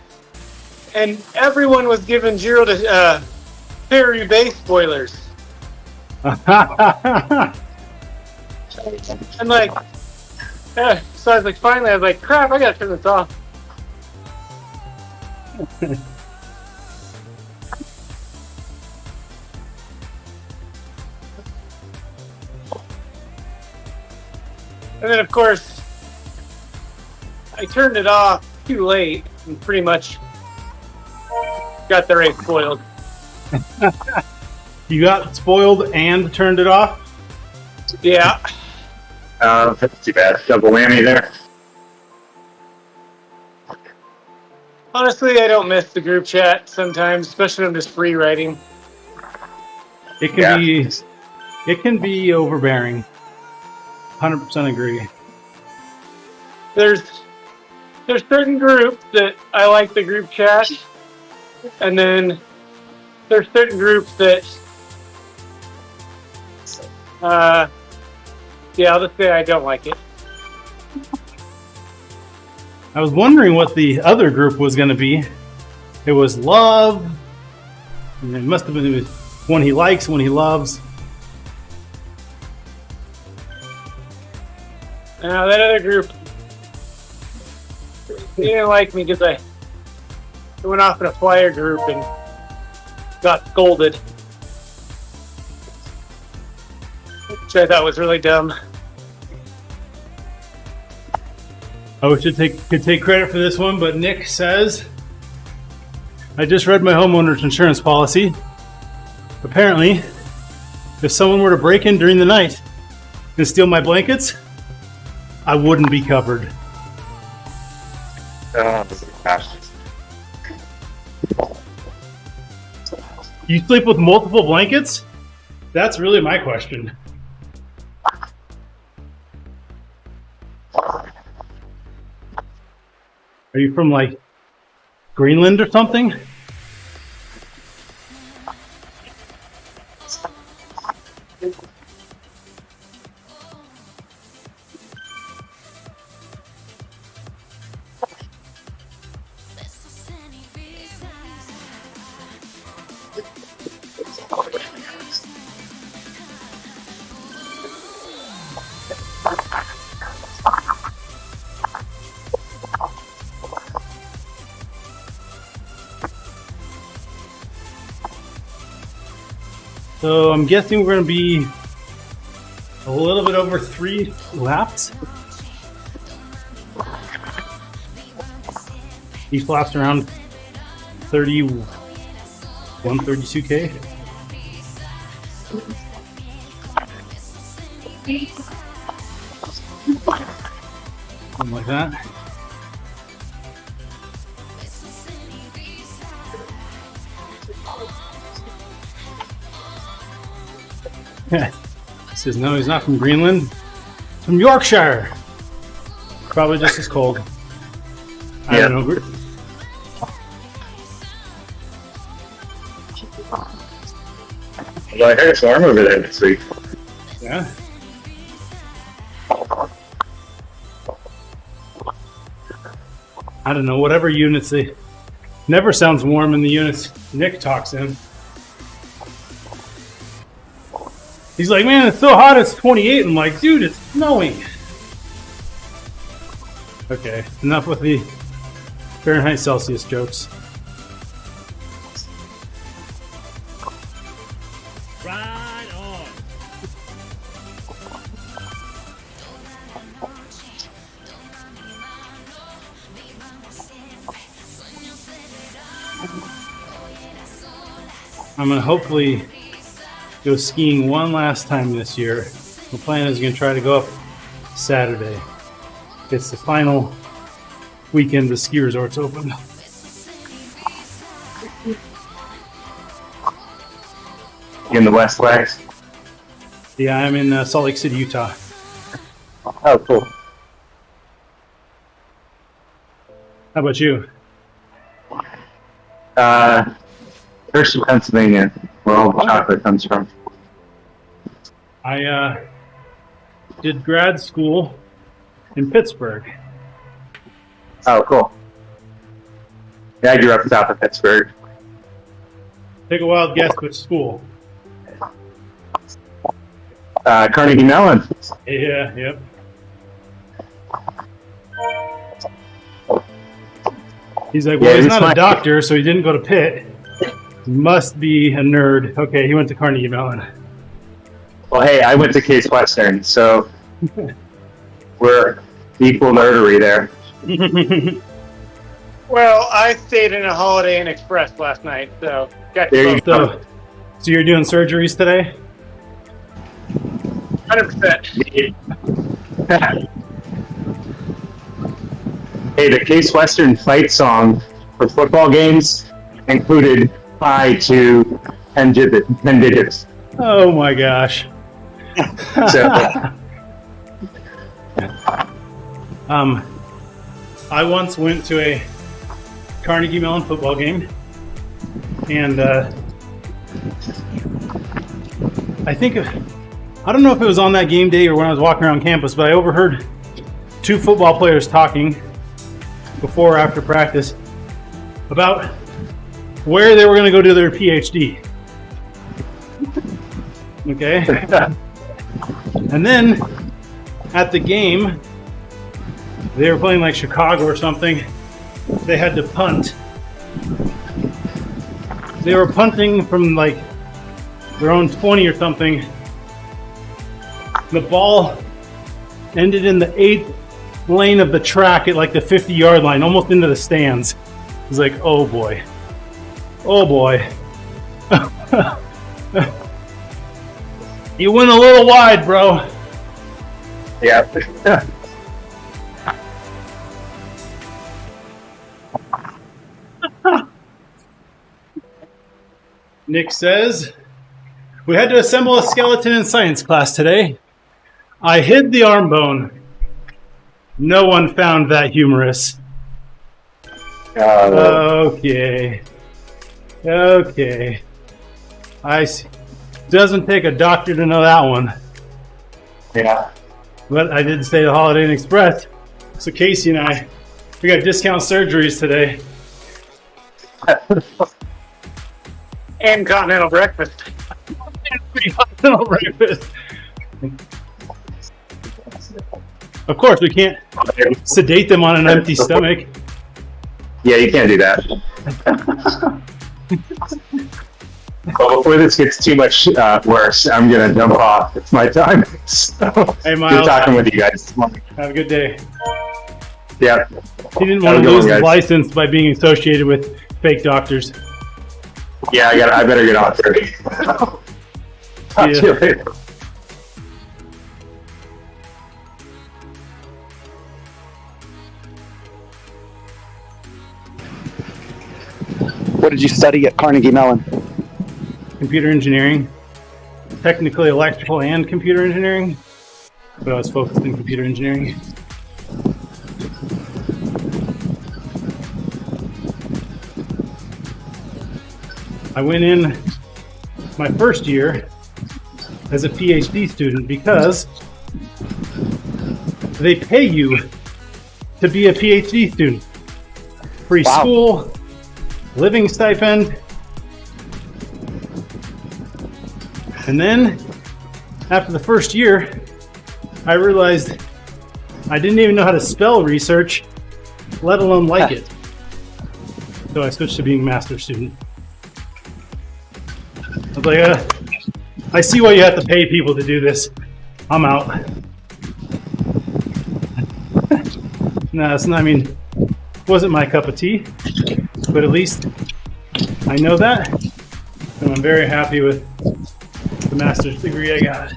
and everyone was giving 0 to Perry base spoilers. And like, so I was like, finally, I was like, crap, I gotta turn this off. And then, of course, I turned it off too late and pretty much got the race spoiled. You got spoiled and turned it off? Yeah. That's too bad. Double whammy there. Honestly, I don't miss the group chat sometimes, especially when I'm just free writing. It can be overbearing. 100% agree. There's certain groups that I like the group chat, and then there's certain groups that I'll just say I don't like it. I was wondering what the other group was going to be. It was love. And it must have been one he likes, one he loves. Now that other group, they didn't like me because I went off in a flyer group and got scolded, which I thought was really dumb. I wish I could take credit for this one, but Nick says, I just read my homeowner's insurance policy. Apparently, if someone were to break in during the night and steal my blankets, I wouldn't be covered. Oh, gosh. You sleep with multiple blankets? That's really my question. Are you from like Greenland or something? So I'm guessing we're going to be a little bit over 3 laps. Each lap's around 32K. Something like that. Says no, he's not from Greenland. From Yorkshire. Probably just as cold. I don't know. Well, I heard it's warm over there this week. Yeah. I don't know. Whatever units they never sounds warm in the units Nick talks in. He's like, man, it's so hot, it's 28. I'm like, dude, it's snowing. Okay, enough with the Fahrenheit Celsius jokes. Right on. I'm gonna hopefully go skiing one last time this year. The plan is going to try to go up Saturday. It's the final weekend the ski resort's open. You in the West Wagz? Yeah, I'm in Salt Lake City, Utah. Oh, cool. How about you? Hershey, Pennsylvania, where all the chocolate comes from. I did grad school in Pittsburgh. Oh, cool. Yeah, I grew up south of Pittsburgh. Take a wild guess which school. Carnegie Mellon. Yeah, yep. He's like, well, Yeah, he's he's not my- a doctor, so he didn't go to Pitt. He must be a nerd. Okay, he went to Carnegie Mellon. Well, hey, I went to Case Western, so we're equal nerdery there. Well, I stayed in a Holiday Inn Express last night, so got There you you go. So you're doing surgeries today? 100%. Hey, the Case Western fight song for football games included pi to 10 digits. Oh my gosh. So, I once went to a Carnegie Mellon football game, and I don't know if it was on that game day or when I was walking around campus, but I overheard two football players talking before or after practice about where they were going to go do their PhD. Okay? And then at the game, they were playing like Chicago or something. They had to punt. They were punting from like their own 20 or something. The ball ended in the 8th lane of the track at like the 50-yard line, almost into the stands. It was like, oh boy. Oh boy. You went a little wide, bro. yeah. Nick says, we had to assemble a skeleton in science class today. I hid the arm bone. No one found that humorous. Okay. Okay. I see. Doesn't take a doctor to know that one. Yeah. But I did stay at the Holiday Inn Express. So Casey and I, we got discount surgeries today. And continental breakfast. Breakfast. Of course, we can't sedate them on an empty stomach. Yeah, you can't do that. Well, before this gets too much worse, I'm gonna jump off. It's my time. So, Hey, good Miles, talking with you guys. have a good day. Yeah. He didn't Have want a to good lose one, his guys. license by being associated with fake doctors. Yeah, I better get off there. Talk to you later. What did you study at Carnegie Mellon? Computer engineering, technically electrical and computer engineering, but I was focused in computer engineering. I went in my first year as a PhD student because they pay you to be a PhD student. Free Wow. school, living stipend. And then, after the first year, I realized I didn't even know how to spell research, let alone like it. So I switched to being a master's student. I was like, I see why you have to pay people to do this. I'm out. No, it's not, I mean, it wasn't my cup of tea, but at least I know that, and I'm very happy with the master's degree I got.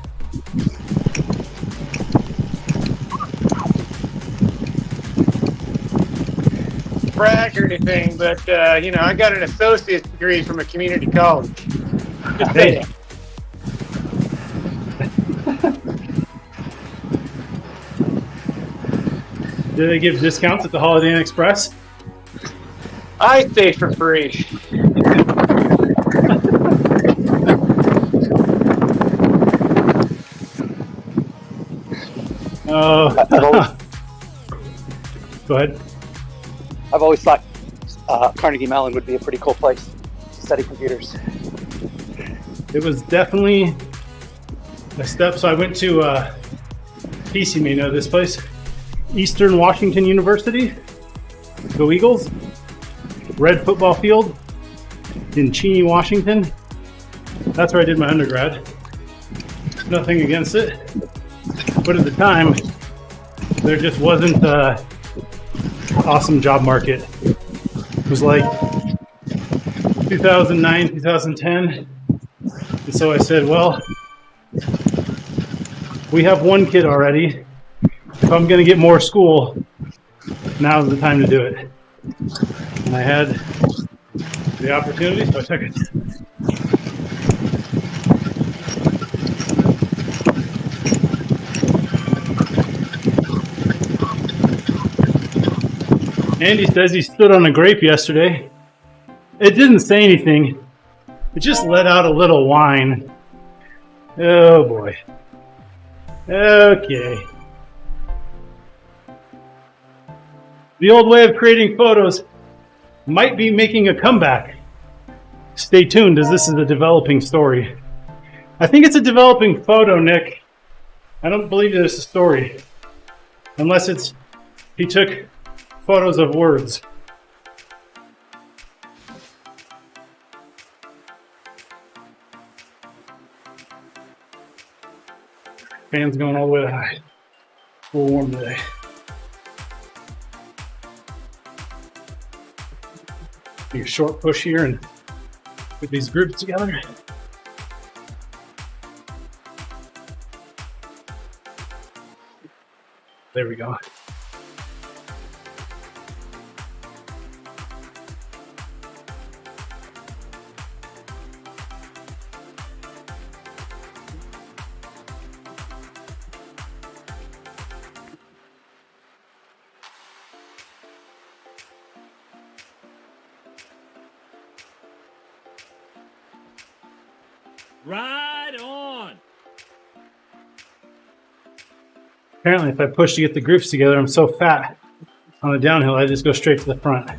Brag or anything, but I got an associate's degree from a community college. Just Hey. saying. Do they give discounts at the Holiday Inn Express? I stay for free. Oh, go ahead. I've always thought Carnegie Mellon would be a pretty cool place to study computers. It was definitely a step. So I went to PC, you may know this place, Eastern Washington University. Go Eagles. Red football field in Cheney, Washington. That's where I did my undergrad. Nothing against it, but at the time, there just wasn't an awesome job market. It was like 2009, 2010. And so I said, well, we have one kid already. If I'm going to get more school, now's the time to do it. And I had the opportunity, so I took it. Andy says he stood on a grape yesterday. It didn't say anything. It just let out a little whine. Oh boy. Okay. The old way of creating photos might be making a comeback. Stay tuned, as this is a developing story. I think it's a developing photo, Nick. I don't believe that it's a story. Unless it's he took photos of words. Fans going all the way to high. A little warm today. Take a short push here and put these groups together. There we go. Ride on. Apparently, if I push to get the groups together, I'm so fat on the downhill, I just go straight to the front.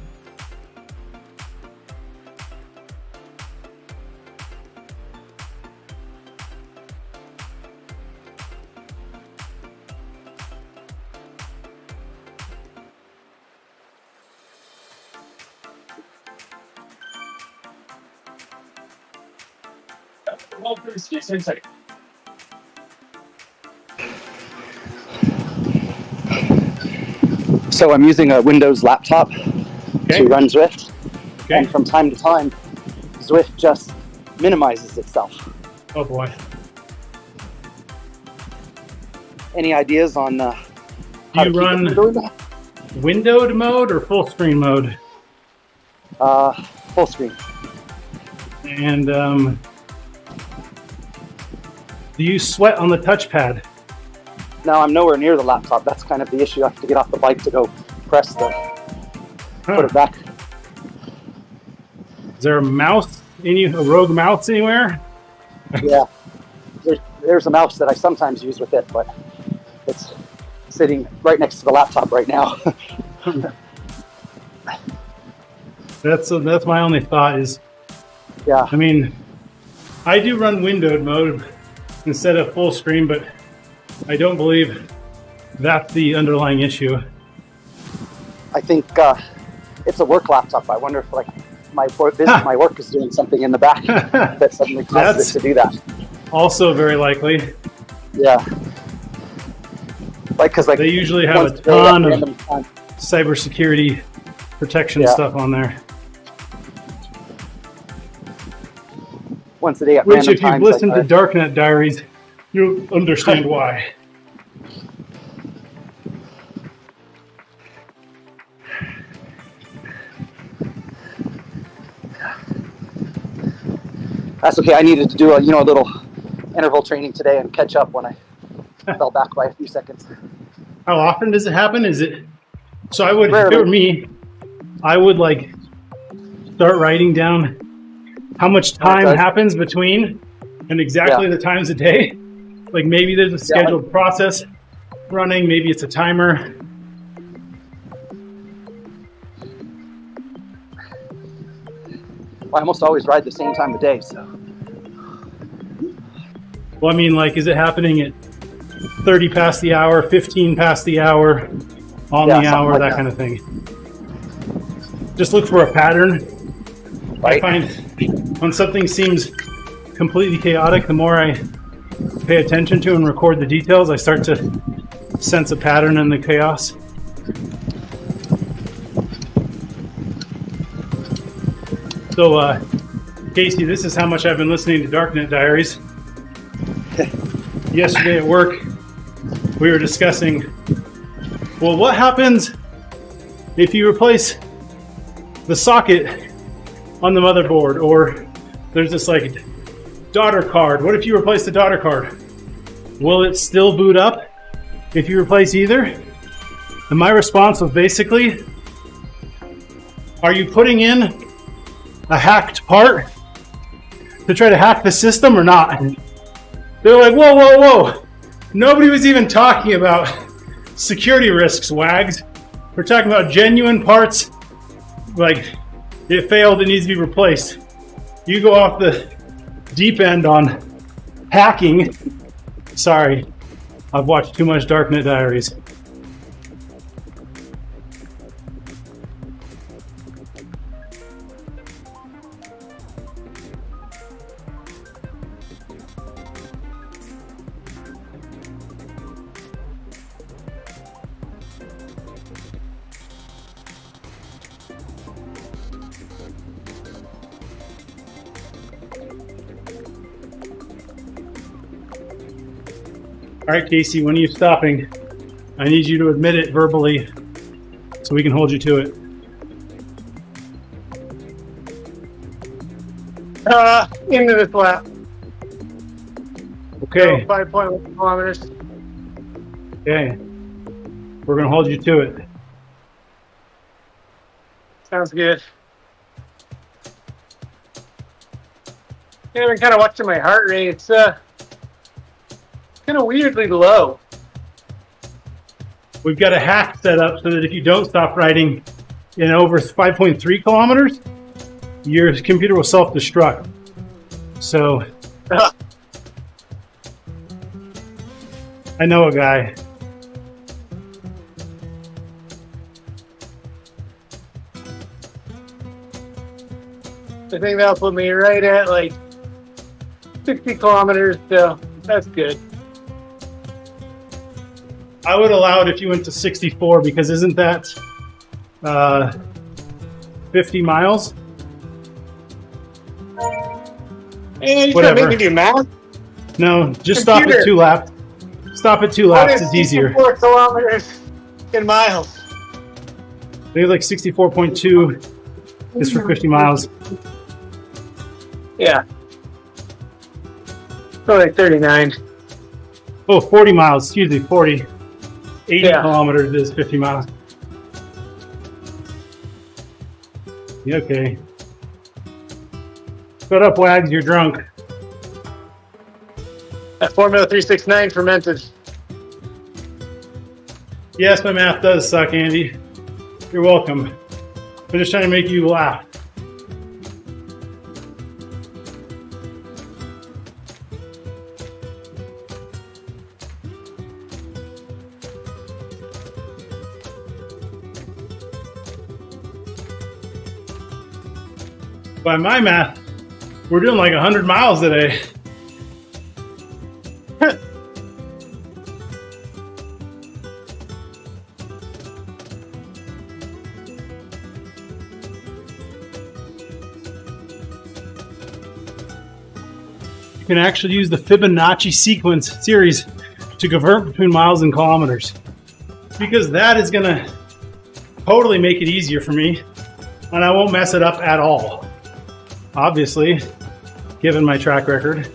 So I'm using a Windows laptop to run Zwift. Okay. And from time to time, Zwift just minimizes itself. Oh boy. Any ideas on how Do to you keep run it from doing that? windowed mode or full screen mode? Full screen. And do you sweat on the touchpad? Now I'm nowhere near the laptop. That's kind of the issue. I have to get off the bike to go press the put it back. Is there a mouse in you, a rogue mouse anywhere? Yeah. There's a mouse that I sometimes use with it, but it's sitting right next to the laptop right now. That's my only thought is, Yeah. I mean, I do run windowed mode instead of full screen, but I don't believe that's the underlying issue. I think it's a work laptop. I wonder if my work is doing something in the back that suddenly causes it to do that. Also very likely. Yeah. Because They usually have a ton of cybersecurity protection stuff on there. Once a day at Which, random if you've times, listened to Darknet Diaries, you'll understand why. That's okay. I needed to do a little interval training today and catch up when I fell back by a few seconds. How often does it happen? Is it so? I would, if Rarely. it were me, I would like start writing down how much time happens between and exactly the times a day. Like maybe there's a scheduled process running, maybe it's a timer. I almost always ride the same time of day. So Well, I mean, like, is it happening at 30 past the hour, 15 past the hour, on Yeah, the something hour, like that that. kind of thing? Just look for a pattern. I Right. find when something seems completely chaotic, the more I pay attention to and record the details, I start to sense a pattern in the chaos. So, Casey, this is how much I've been listening to Darknet Diaries. Yesterday at work, we were discussing, well, what happens if you replace the socket on the motherboard, or there's this like daughter card. What if you replace the daughter card? Will it still boot up if you replace either? And my response was basically, are you putting in a hacked part to try to hack the system or not? They're like, whoa, whoa, whoa. Nobody was even talking about security risks, Wagz. We're talking about genuine parts, like it failed, it needs to be replaced. You go off the deep end on hacking. Sorry, I've watched too much Darknet Diaries. All right, Casey, when are you stopping? I need you to admit it verbally so we can hold you to it. Into this lap. Okay, So 5.1 kilometers. okay. We're going to hold you to it. Sounds good. Yeah, I've been kind of watching my heart rate. It's kind of weirdly low. We've got a hack set up so that if you don't stop riding in over 5.3 kilometers, your computer will self-destruct. So I know a guy. I think that'll put me right at like 60 kilometers, so that's good. I would allow it if you went to 64, because isn't that 50 miles? And you Whatever. make me do math? No, just stop Computer. at 2 laps. Stop at 2 laps, it's easier. 4 kilometers in miles. I think like 64.2 is for 50 miles. Yeah. So like 39. Oh, 40 miles, excuse me, 40. 80 Yeah. kilometers is 50 miles. Yeah, okay. Shut up, Wags, you're drunk. That Formula 369 fermented. Yes, my math does suck, Andy. You're welcome. I'm just trying to make you laugh. By my math, we're doing like 100 miles today. You can actually use the Fibonacci sequence series to convert between miles and kilometers, because that is going to totally make it easier for me, and I won't mess it up at all. Obviously, given my track record.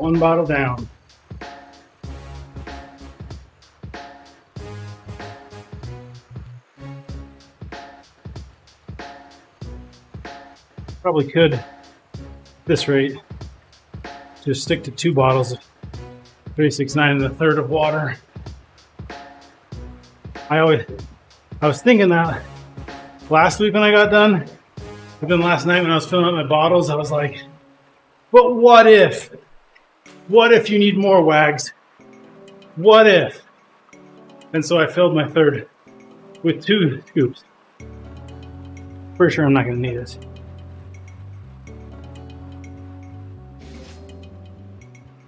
One bottle down. Probably could, at this rate, just stick to 2 bottles of 369 and a third of water. I was thinking that last week when I got done, but then last night when I was filling up my bottles, I was like, but what if? What if you need more Wagz? What if? And so I filled my third with 2 scoops. For sure I'm not going to need it.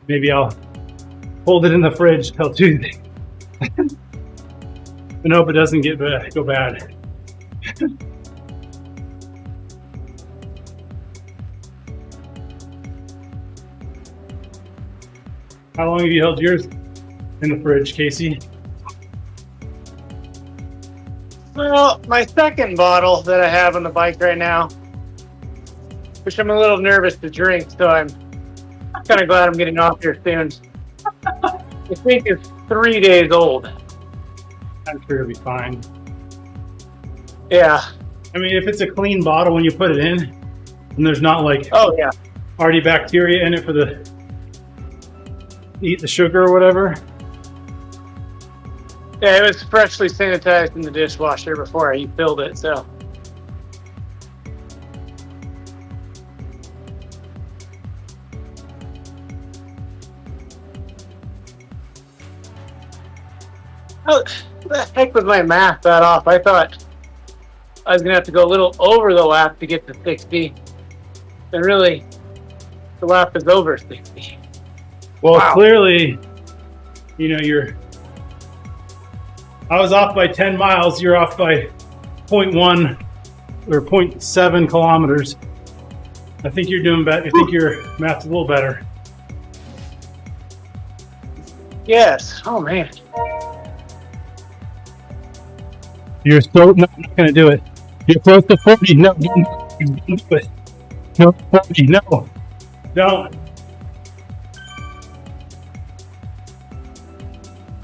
Maybe I'll hold it in the fridge till Tuesday. But hope it doesn't go bad. How long have you held yours in the fridge, Casey? Well, my second bottle that I have on the bike right now, which I'm a little nervous to drink, so I'm kind of glad I'm getting off here soon. I think it's 3 days old. I'm sure it'll be fine. Yeah. I mean, if it's a clean bottle when you put it in, and there's not like Oh, yeah. already bacteria in it for the eat the sugar or whatever. Yeah, it was freshly sanitized in the dishwasher before I filled it, so. Oh, the heck was my math that off? I thought I was going to have to go a little over the lap to get to 60. And really, the lap is over 60. Well, Wow. clearly, you know, I was off by 10 miles. You're off by 0.1 or 0.7 kilometers. I think you're doing better. I think your math's a little better. Yes. Oh, man. You're so not going to do it. You're close to 40. No, don't do it. No, 40. No, don't.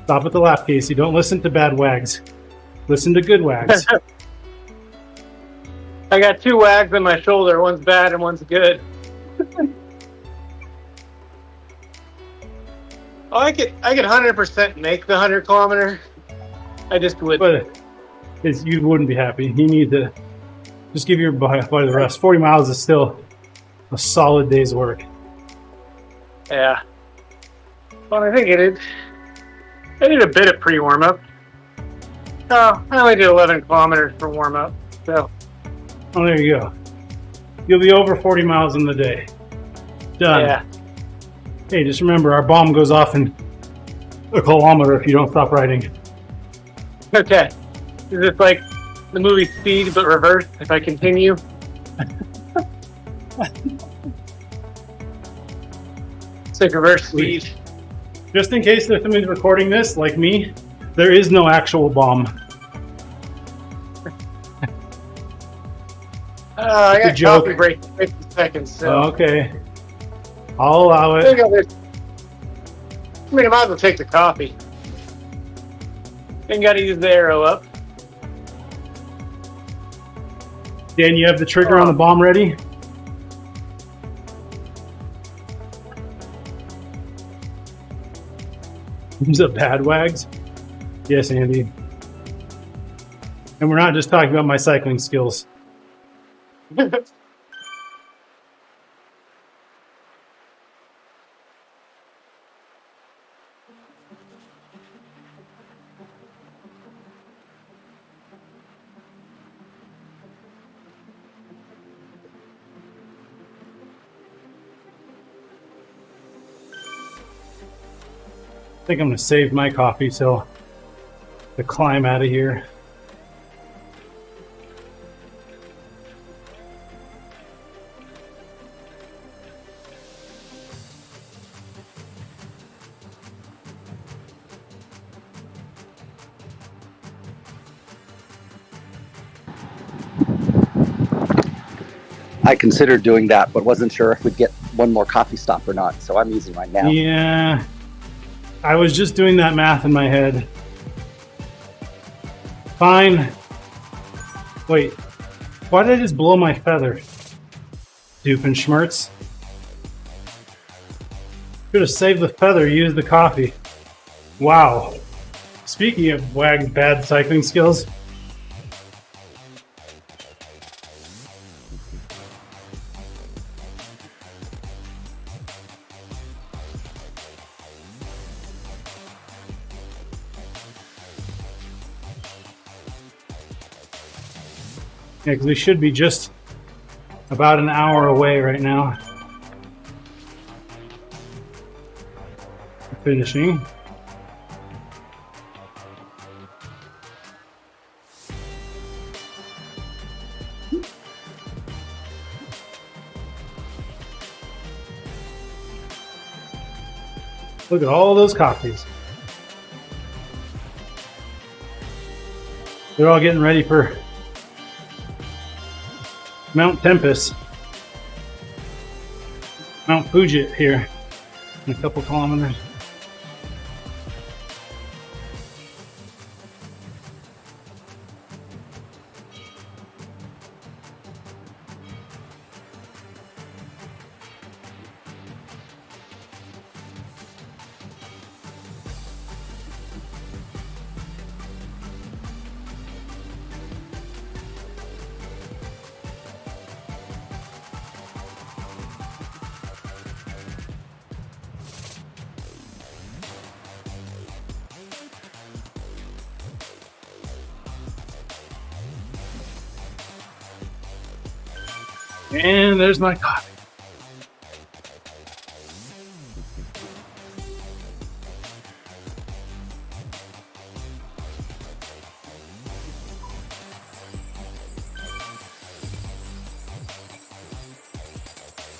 Stop at the lap, Casey. Don't listen to bad Wagz. Listen to good Wagz. I got 2 Wagz on my shoulder. One's bad and one's good. Oh, I could 100% make the 100 kilometer. I just would. But you wouldn't be happy. You need to just give your body the rest. 40 miles is still a solid day's work. Yeah. Well, I think I did a bit of pre-warm up. Oh, I only did 11 kilometers for warm up. So. Oh, there you go. You'll be over 40 miles in the day. Done. Yeah. Hey, just remember, our bomb goes off in a kilometer if you don't stop riding. Okay. Is this like the movie Speed but reversed? If I continue. It's like reverse speed. Just in case there's somebody recording this, like me, there is no actual bomb. I It's a got joke. coffee break in 50 seconds. So. Okay. I'll allow I it. think I might as well take the coffee. Then got to use the arrow up. Dan, you have the trigger on the bomb ready? These are bad Wagz? Yes, Andy. And we're not just talking about my cycling skills. I think I'm going to save my coffee so to climb out of here. I considered doing that, but wasn't sure if we'd get one more coffee stop or not. So I'm using mine now. Yeah. I was just doing that math in my head. Fine. Wait. Why did I just blow my feather? Doofenshmirtz. Could have saved the feather, used the coffee. Wow. Speaking of Wag's bad cycling skills. Yeah, because we should be just about an hour away right now. Finishing. Look at all those coffees. They're all getting ready for Mount Tempest, Mount Fuji here in a couple kilometers. And there's my coffee.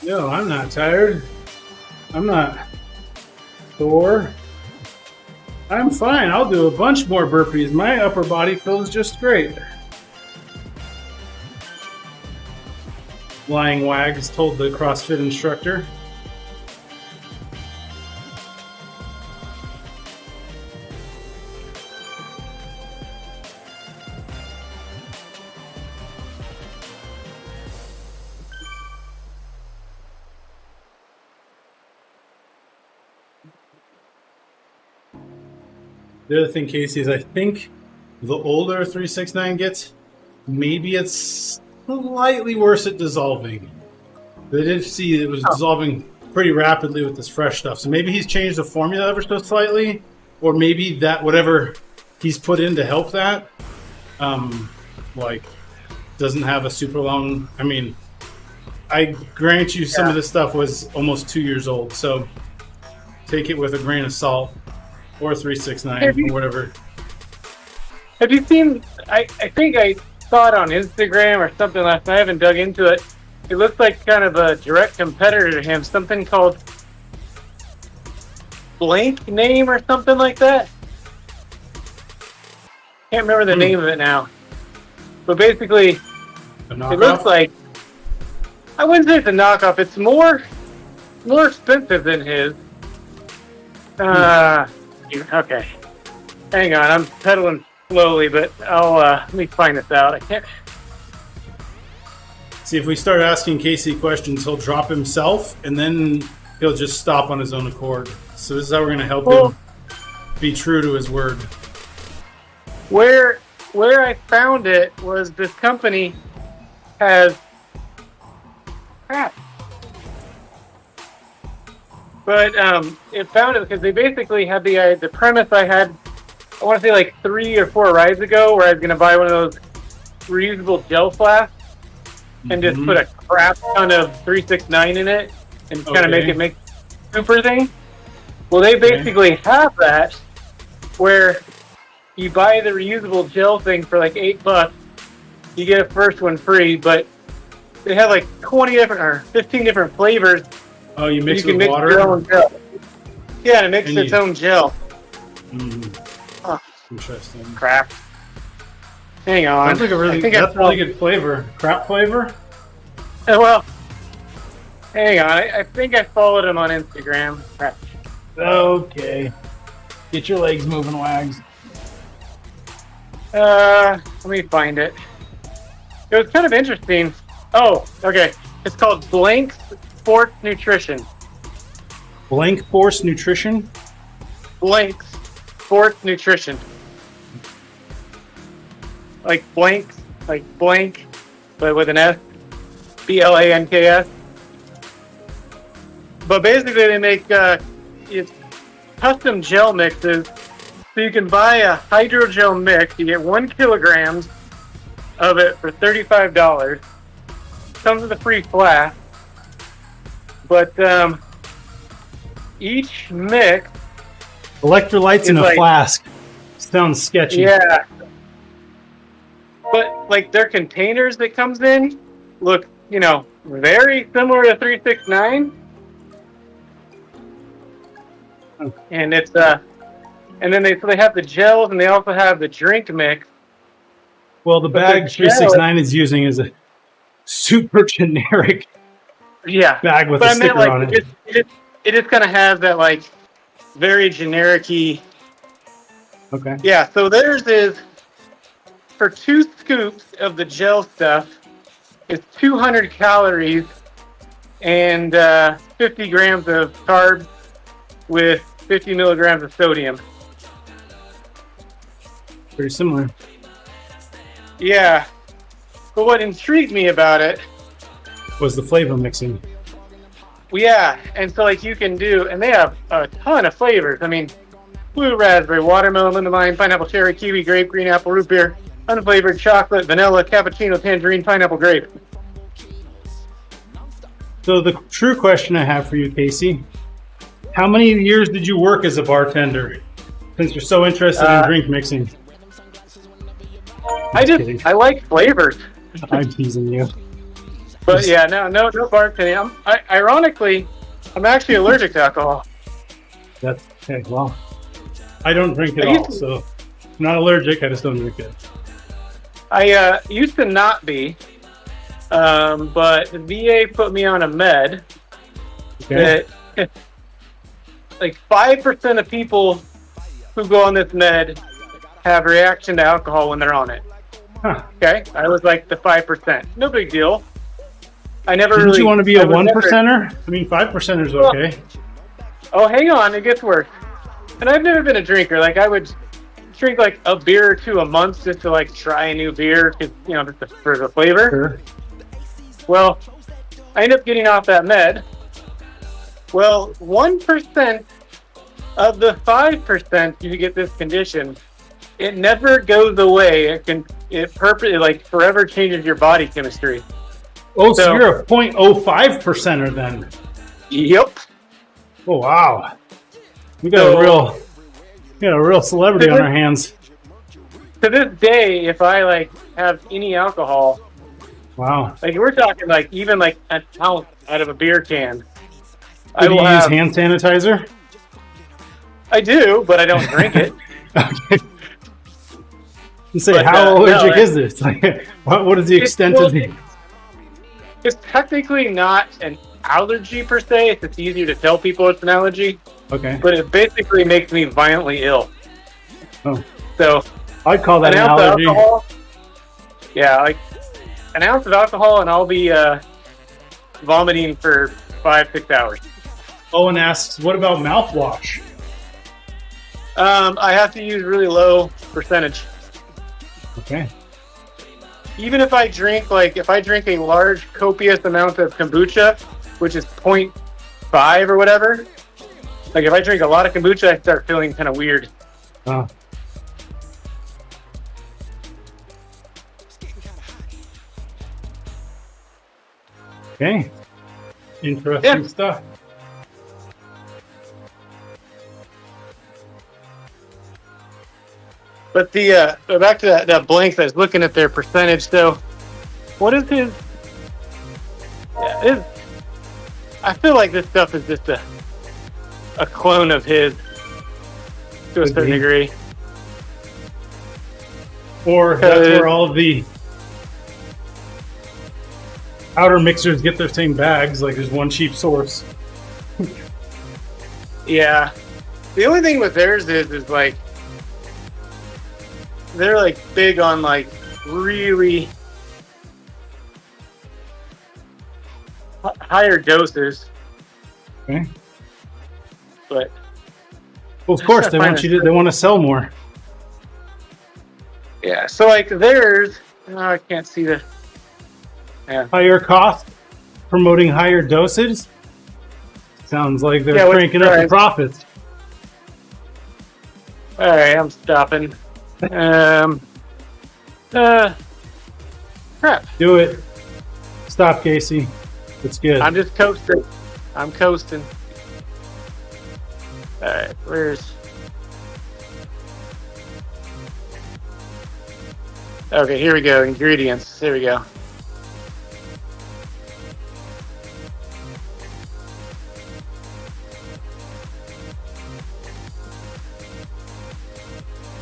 No, I'm not tired. I'm not sore. I'm fine. I'll do a bunch more burpees. My upper body feels just great. Lying Wagz told the CrossFit instructor. The other thing, Casey, is I think the older 369 gets, maybe it's slightly worse at dissolving. They did see it was dissolving pretty rapidly with this fresh stuff. So maybe he's changed the formula ever so slightly, or maybe that whatever he's put in to help that, like doesn't have a super long. I mean, I grant you some of this stuff was almost 2 years old, so take it with a grain of salt, or 369 or whatever. Have you seen? I think I saw it on Instagram or something last night. I haven't dug into it. It looks like kind of a direct competitor to him. Something called Blank Name or something like that. Can't remember the name of it now. But basically, it looks like, I wouldn't say it's a knockoff. It's more expensive than his. Okay. Hang on, I'm pedaling slowly, but I'll let me find this out. I can't. See, if we start asking Casey questions, he'll drop himself, and then he'll just stop on his own accord. So this is how we're going to help him be true to his word. Where I found it was this company has crap. But it found it because they basically had the premise I had, I want to say like 3 or 4 rides ago, where I was going to buy one of those reusable gel flasks and just put a crap ton of 369 in it and kind of make super thing. Well, they basically have that where you buy the reusable gel thing for like $8, you get a first one free, but they have like 20 different or 15 different flavors. Oh, you mix you with can water? Mix your own gel. Yeah, it makes its own gel. Oh, interesting. Crap. Hang on. That's like a really good flavor. Crap flavor? Well, Hang on, I think I followed him on Instagram. Right. Okay. Get your legs moving, Wags. Let me find it. It was kind of interesting. Oh, okay. It's called Blank Sports Nutrition. Blank Force Nutrition? Blank Sports Nutrition. Like blank, but with an S. BLANKS. But basically, they make it's custom gel mixes. So you can buy a hydrogel mix. You get 1 kilogram of it for $35. Comes with a free flask. But each mix. Electrolytes in a like, flask. Sounds sketchy. Yeah. But like their containers that comes in look, very similar to 369. And it's and then they have the gels and they also have the drink mix. Well, the bag 369 is using is a super generic bag with a sticker on it. It just kind of has that like very generic-y. Okay. Yeah, so theirs is for 2 scoops of the gel stuff, it's 200 calories and 50 grams of carbs with 50 milligrams of sodium. Pretty similar. Yeah. But what intrigued me about it was the flavor mixing. Yeah, and so like you can do, and they have a ton of flavors. I mean, blue raspberry, watermelon, lemon lime, pineapple, cherry, kiwi, grape, green apple, root beer, unflavored chocolate, vanilla, cappuccino, tangerine, pineapple, grape. So the true question I have for you, Casey, how many years did you work as a bartender? Since you're so interested in drink mixing. I like flavors. I'm teasing you. But yeah, no bartending. Ironically, I'm actually allergic to alcohol. That's okay. Well, I don't drink at all, so I'm not allergic. I just don't drink it. I used to not be, but the VA put me on a med that like 5% of people who go on this med have reaction to alcohol when they're on it. Huh. Okay, I was like the 5%. No big deal. I never Didn't really. you want to be a 1%er? I mean, 5%er is okay. Oh, hang on, it gets worse. And I've never been a drinker. Like I would drink like a beer or two a month just to like try a new beer, because just for the flavor. Sure. Well, I ended up getting off that med. Well, 1% of the 5% you get this condition. It never goes away. It purposely like forever changes your body chemistry. Oh, so you're a 0.05%er then. Yep. Oh wow. We got a real celebrity on our hands. To this day, if I like have any alcohol, wow. Like we're talking like even like an ounce out of a beer can. Do you use hand sanitizer? I do, but I don't drink it. Okay. You say, how allergic is this? Like, what is the extent of the... It's technically not an allergy per se. It's just easier to tell people it's an allergy. Okay. But it basically makes me violently ill. Oh. So I'd call that an allergy. Yeah, like an ounce of alcohol and I'll be vomiting for 5-6 hours. Owen asks, what about mouthwash? I have to use really low percentage. Okay. Even if I drink a large copious amount of kombucha, which is 0.5 or whatever, like if I drink a lot of kombucha, I start feeling kind of weird. Oh. Okay. Interesting stuff. But the back to that blank that's looking at their percentage. So, what is his? I feel like this stuff is just a clone of his to a certain degree. Or that's where all of the powder mixers get their same bags. Like there's one cheap source. Yeah. The only thing with theirs is like they're like big on like really higher doses. Okay. But Well, of course they want you to. They want to sell more. yeah, so like theirs, I can't see the. Yeah. Higher cost, promoting higher dosage. Sounds like they're Yeah, what's cranking up the price? profits. All right, I'm stopping. Crap. Do it. Stop, Casey. It's good. I'm just coasting. I'm coasting. All right, where's? Okay, here we go. Ingredients. Here we go.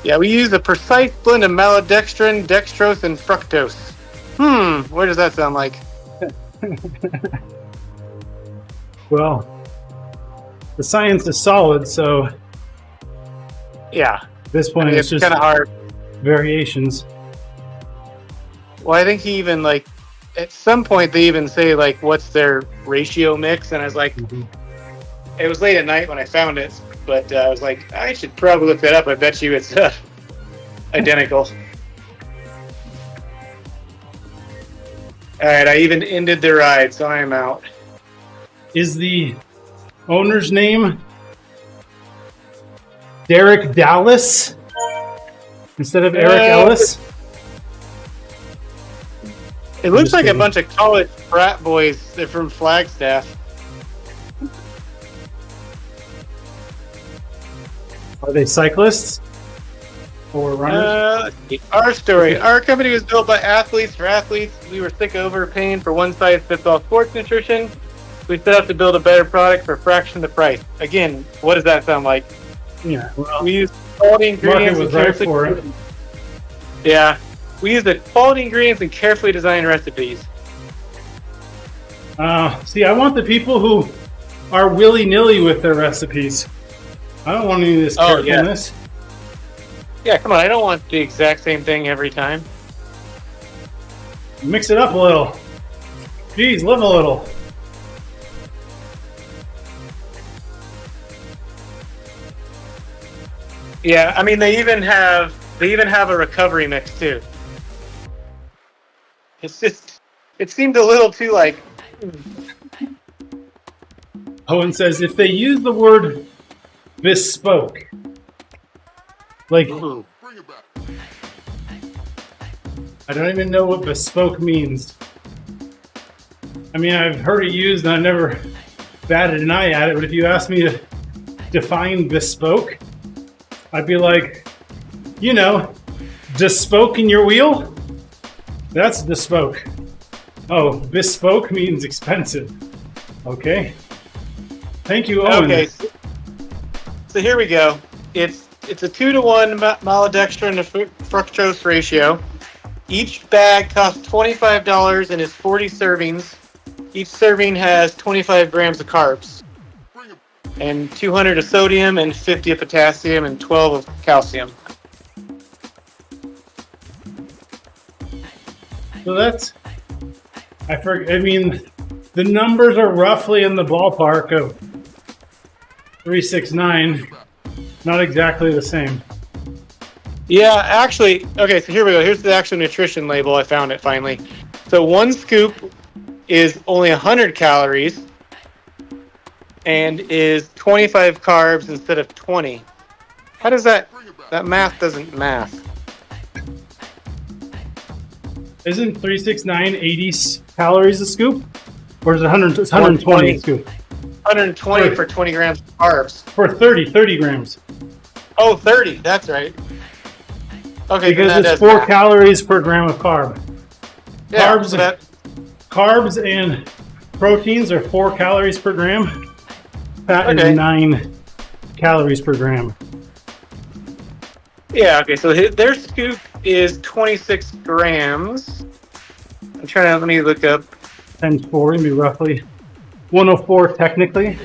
Yeah, we use a precise blend of maltodextrin, dextrose, and fructose. What does that sound like? Well, the science is solid, so Yeah, at this I point mean, it's it's just kind of hard. variations. Well, I think he even like at some point they even say like what's their ratio mix, and I was like, it was late at night when I found it, but I was like, I should probably look that up. I bet you it's identical. All right, I even ended the ride, so I am out. Is the owner's name Derek Dallas instead of Eric Ellis? It looks just like a kidding. bunch of college frat boys. They're from Flagstaff. Are they cyclists or runners? Our story. Our company was built by athletes for athletes. We were sick over paying for one-size-fits-all sports nutrition. We set out to build a better product for a fraction of the price. Again, what does that sound like? Yeah. Well, We use quality market ingredients. was and right for it. Yeah. We use the quality ingredients and carefully designed recipes. See, I want the people who are willy-nilly with their recipes. I don't want any of this Oh, yeah. carefulness. Yeah, come on. I don't want the exact same thing every time. Mix it up a little. Jeez, live a little. Yeah, I mean they even have a recovery mix too. It's just it seemed a little too like Owen says if they use the word bespoke, like I don't even know what bespoke means. I mean, I've heard it used and I've never batted an eye at it, but if you ask me to define bespoke, I'd be like, you know, bespoke in your wheel? That's bespoke. Oh, bespoke means expensive. Okay. Thank you, Owen. okay. So here we go. It's a 2-to-1 maltodextrin to fructose ratio. Each bag costs $25 and is 40 servings. Each serving has 25 grams of carbs, and 200 of sodium, and 50 of potassium, and 12 of calcium. So that's, I mean, the numbers are roughly in the ballpark of 369. Not exactly the same. Yeah, actually, okay, so here we go. Here's the actual nutrition label. I found it finally. So one scoop is only 100 calories and is 25 carbs instead of 20. How does that math doesn't math? Isn't 369 80 calories a scoop? Or is it 120 a scoop? 120 for 20 grams of carbs. For 30 grams. Oh, 30, that's right. Okay, Because then that it's does 4 math. calories per gram of carb. Yeah, carbs- so that, Carbs and proteins are 4 calories per gram. Fat Okay. is 9 calories per gram. yeah, okay, so their scoop is 26 grams. Let me look up times 4 would be roughly 104 technically.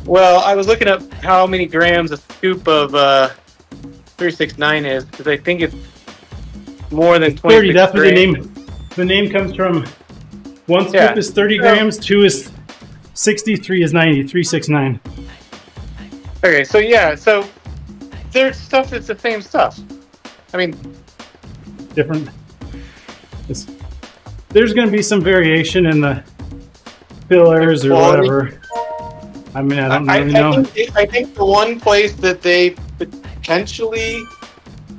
Well, I was looking up how many grams a scoop of 369 is, because I think it's more than 30. 26 That's what grams. the name comes from. One scoop Yeah. is 30 grams, 2 is 60, 3 is 90, 369. Okay, so yeah, so there's stuff that's the same stuff. I mean, Different. There's going to be some variation in the fillers or quality. whatever. I mean, I don't really know. I think the one place that they potentially,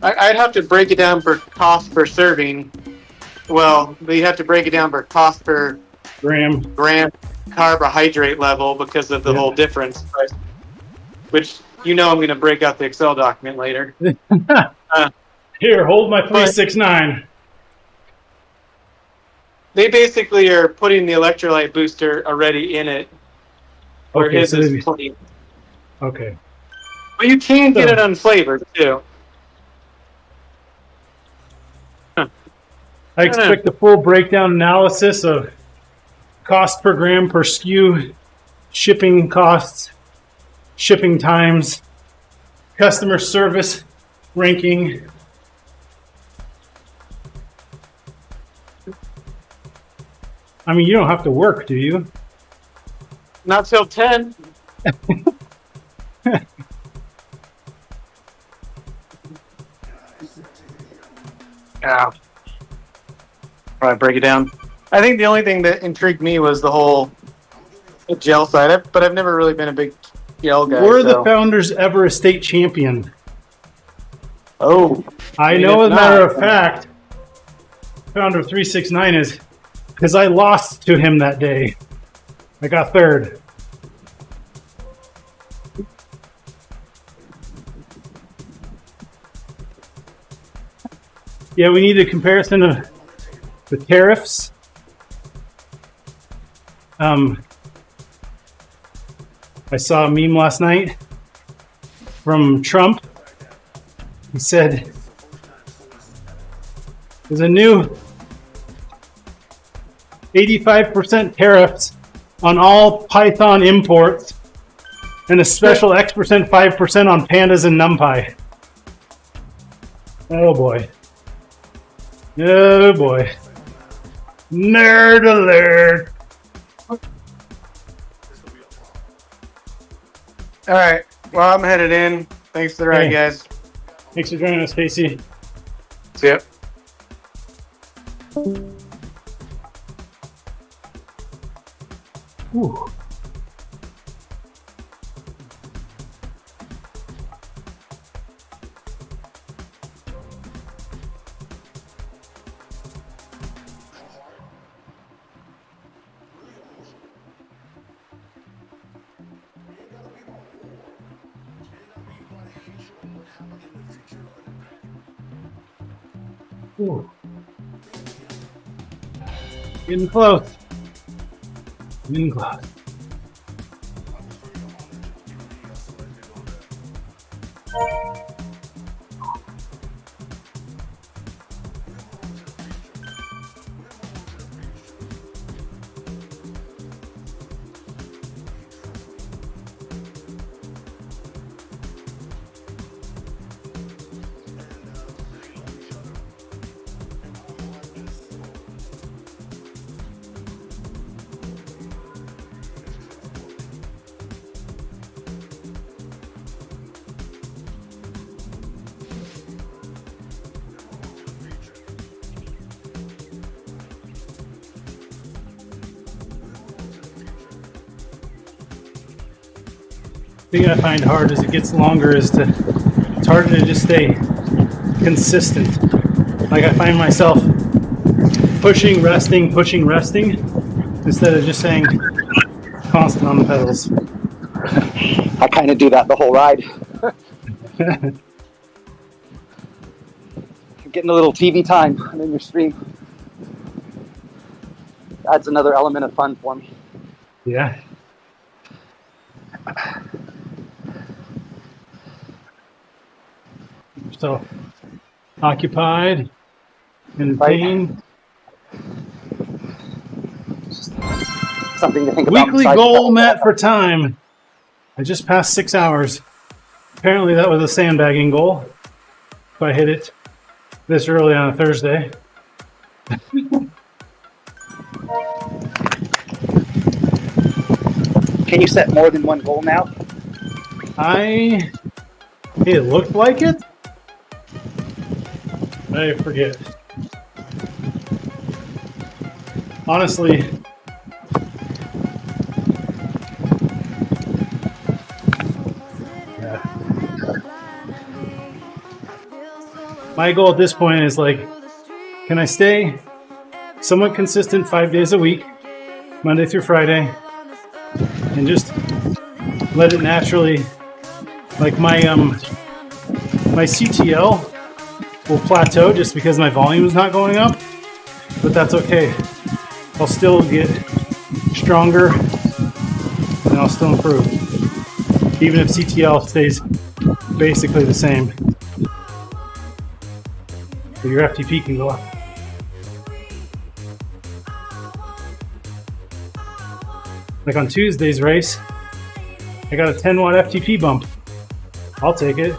I'd have to break it down per cost per serving. Well, they have to break it down per cost per Gram. carbohydrate level because of the whole difference. Which, I'm going to break out the Excel document later. Here, hold my 369. They basically are putting the electrolyte booster already in it. Where Okay, his so is plain. okay. But you can get it unflavored too. I expect the full breakdown analysis of cost per gram per SKU, shipping costs, shipping times, customer service ranking. I mean, you don't have to work, do you? Not till 10. Yeah. All right, break it down. I think the only thing that intrigued me was the whole gel side, but I've never really been a big gel guy. Were the founders ever a state champion? Oh. I know, as a matter of fact, founder of 369 is because I lost to him that day. I got third. Yeah, we need a comparison of the tariffs. I saw a meme last night from Trump. He said there's a new 85% tariffs on all Python imports and a special X percent 5% on pandas and NumPy. Oh boy. Oh boy. Nerd alert. All right. Well, I'm headed in. Thanks for the ride, Hey. guys. Thanks for joining us, Casey. See ya. Ooh. Ooh. Getting close. Getting close. The thing I find hard as it gets longer is it's harder to just stay consistent. Like I find myself pushing, resting, instead of just saying constant on the pedals. I kind of do that the whole ride. Getting a little TV time in your stream. Adds another element of fun for me. Yeah. So, occupied, entertained. Just something to think about. Weekly besides goal that. met for time. I just passed 6 hours. Apparently that was a sandbagging goal. If I hit it this early on a Thursday. Can you set more than one goal now? It looked like it. I forget. Honestly, yeah. My goal at this point is like, can I stay somewhat consistent 5 days a week, Monday through Friday, and just let it naturally, like my CTL will plateau just because my volume is not going up, but that's okay. I'll still get stronger and I'll still improve, even if CTL stays basically the same. But your FTP can go up. Like on Tuesday's race, I got a 10 watt FTP bump. I'll take it.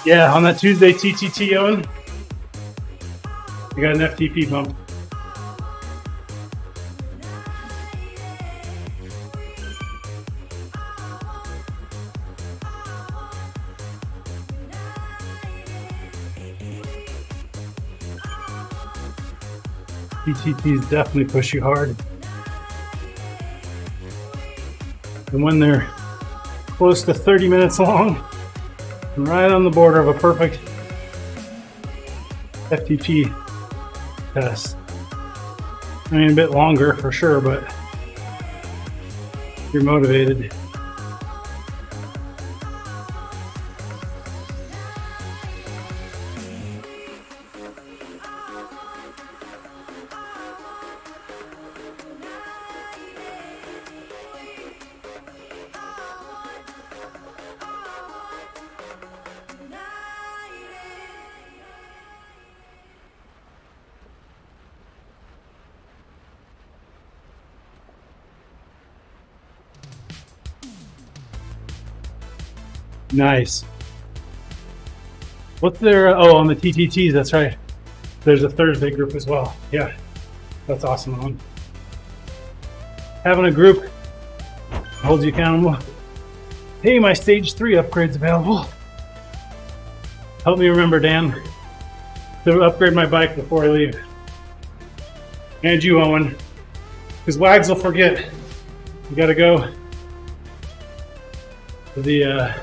Yeah, on that Tuesday TTT, Owen, I got an FTP bump. TTTs definitely push you hard. And when they're close to 30 minutes long, right on the border of a perfect FTP test. I mean, a bit longer for sure, but you're motivated. Nice. What's their, on the TTTs, that's right. There's a Thursday group as well. Yeah, that's awesome, Owen. Having a group holds you accountable. Hey, my stage 3 upgrade's available. Help me remember, Dan, to upgrade my bike before I leave. And you, Owen, because Wagz will forget. You gotta go to the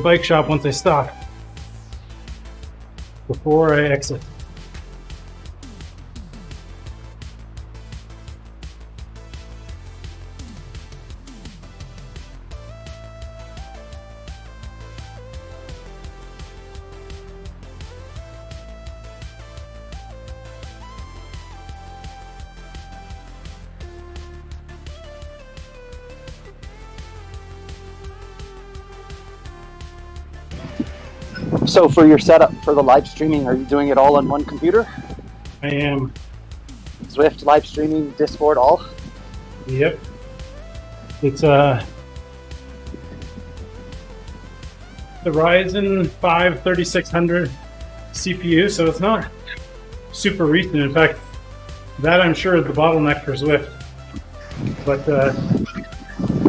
bike shop once I stop, before I exit. So for your setup for the live streaming, are you doing it all on one computer? I am. Zwift live streaming, Discord, all? Yep. It's the Ryzen 5 3600 CPU, so it's not super recent. In fact, that I'm sure is the bottleneck for Zwift. But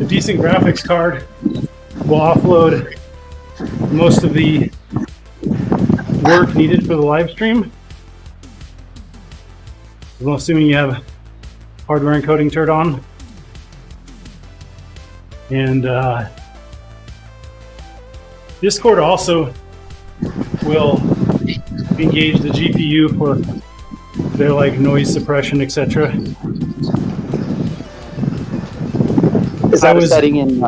a decent graphics card will offload most of the work needed for the live stream. I'm assuming you have hardware encoding turned on. And Discord also will engage the GPU for their like noise suppression, etc. Is that a setting in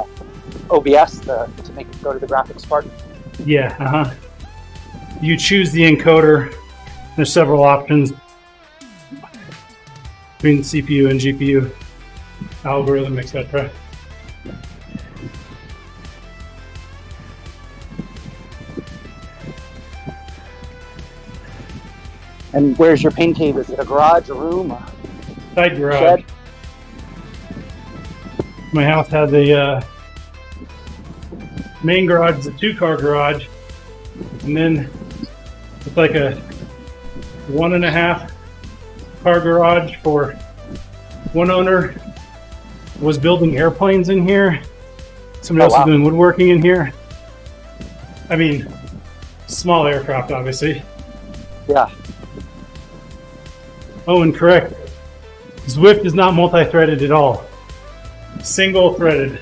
OBS to make it go to the graphics part? Yeah, You choose the encoder. There's several options between CPU and GPU, algorithm, etc. And where's your pain cave? Is it a garage, a room, a Side garage. shed? My house has a main garage, is a 2-car garage, and then it's like a 1.5 car garage for one owner. Was building airplanes in here. Somebody else wow. was doing woodworking in here. I mean, small aircraft, obviously. Yeah. Oh, and correct. Zwift is not multi-threaded at all. Single threaded.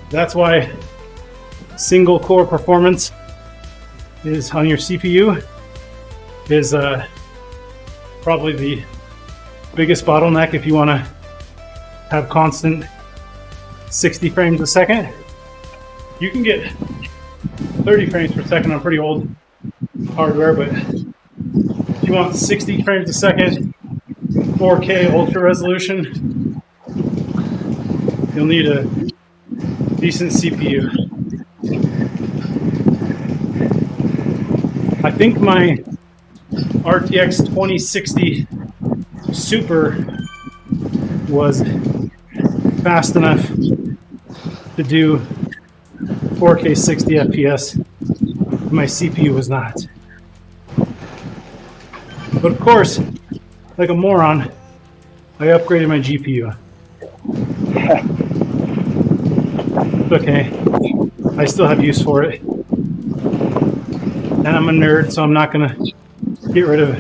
That's why single core performance is on your CPU is probably the biggest bottleneck if you want to have constant 60 frames a second. You can get 30 frames per second on pretty old hardware, but if you want 60 frames a second, 4K ultra resolution, you'll need a decent CPU. I think my RTX 2060 Super was fast enough to do 4K 60 FPS. My CPU was not. But of course, like a moron, I upgraded my GPU. It's okay. I still have use for it. And I'm a nerd, so I'm not gonna get rid of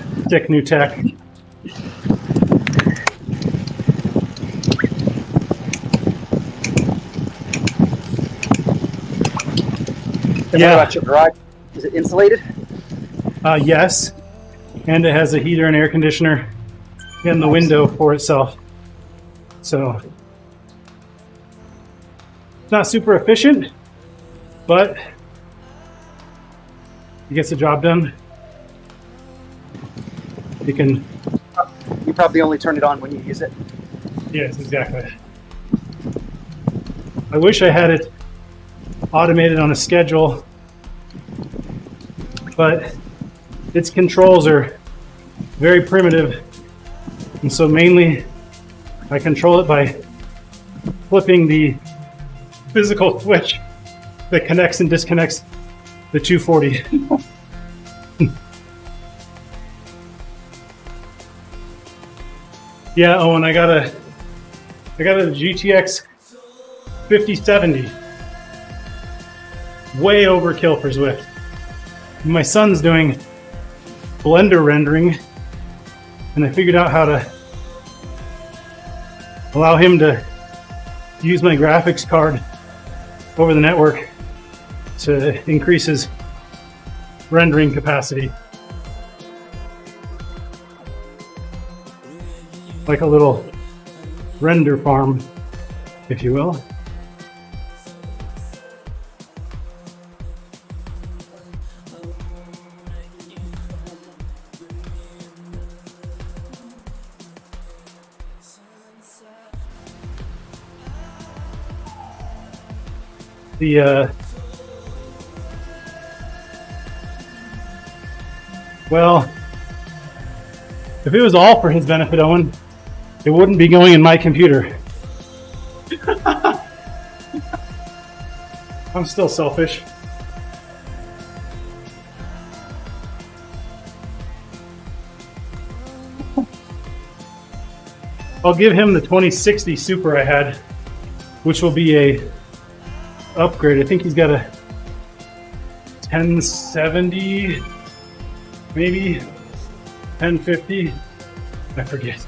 new tech. And what about your garage? Is it insulated? Yes. And it has a heater and air conditioner in the window for itself. So it's not super efficient, but it gets the job done. You can. You probably only turn it on when you use it. Yes, exactly. I wish I had it automated on a schedule, but its controls are very primitive, and so mainly I control it by flipping the physical switch that connects and disconnects the 240. Yeah, oh, and I got a GTX 5070. Way overkill for Zwift. My son's doing Blender rendering, and I figured out how to allow him to use my graphics card over the network to increase his rendering capacity. Like a little render farm, if you will. Well, if it was all for his benefit, Owen, it wouldn't be going in my computer. I'm still selfish. I'll give him the 2060 Super I had which will be a upgrade. I think he's got a 1070, maybe 1050. I forget.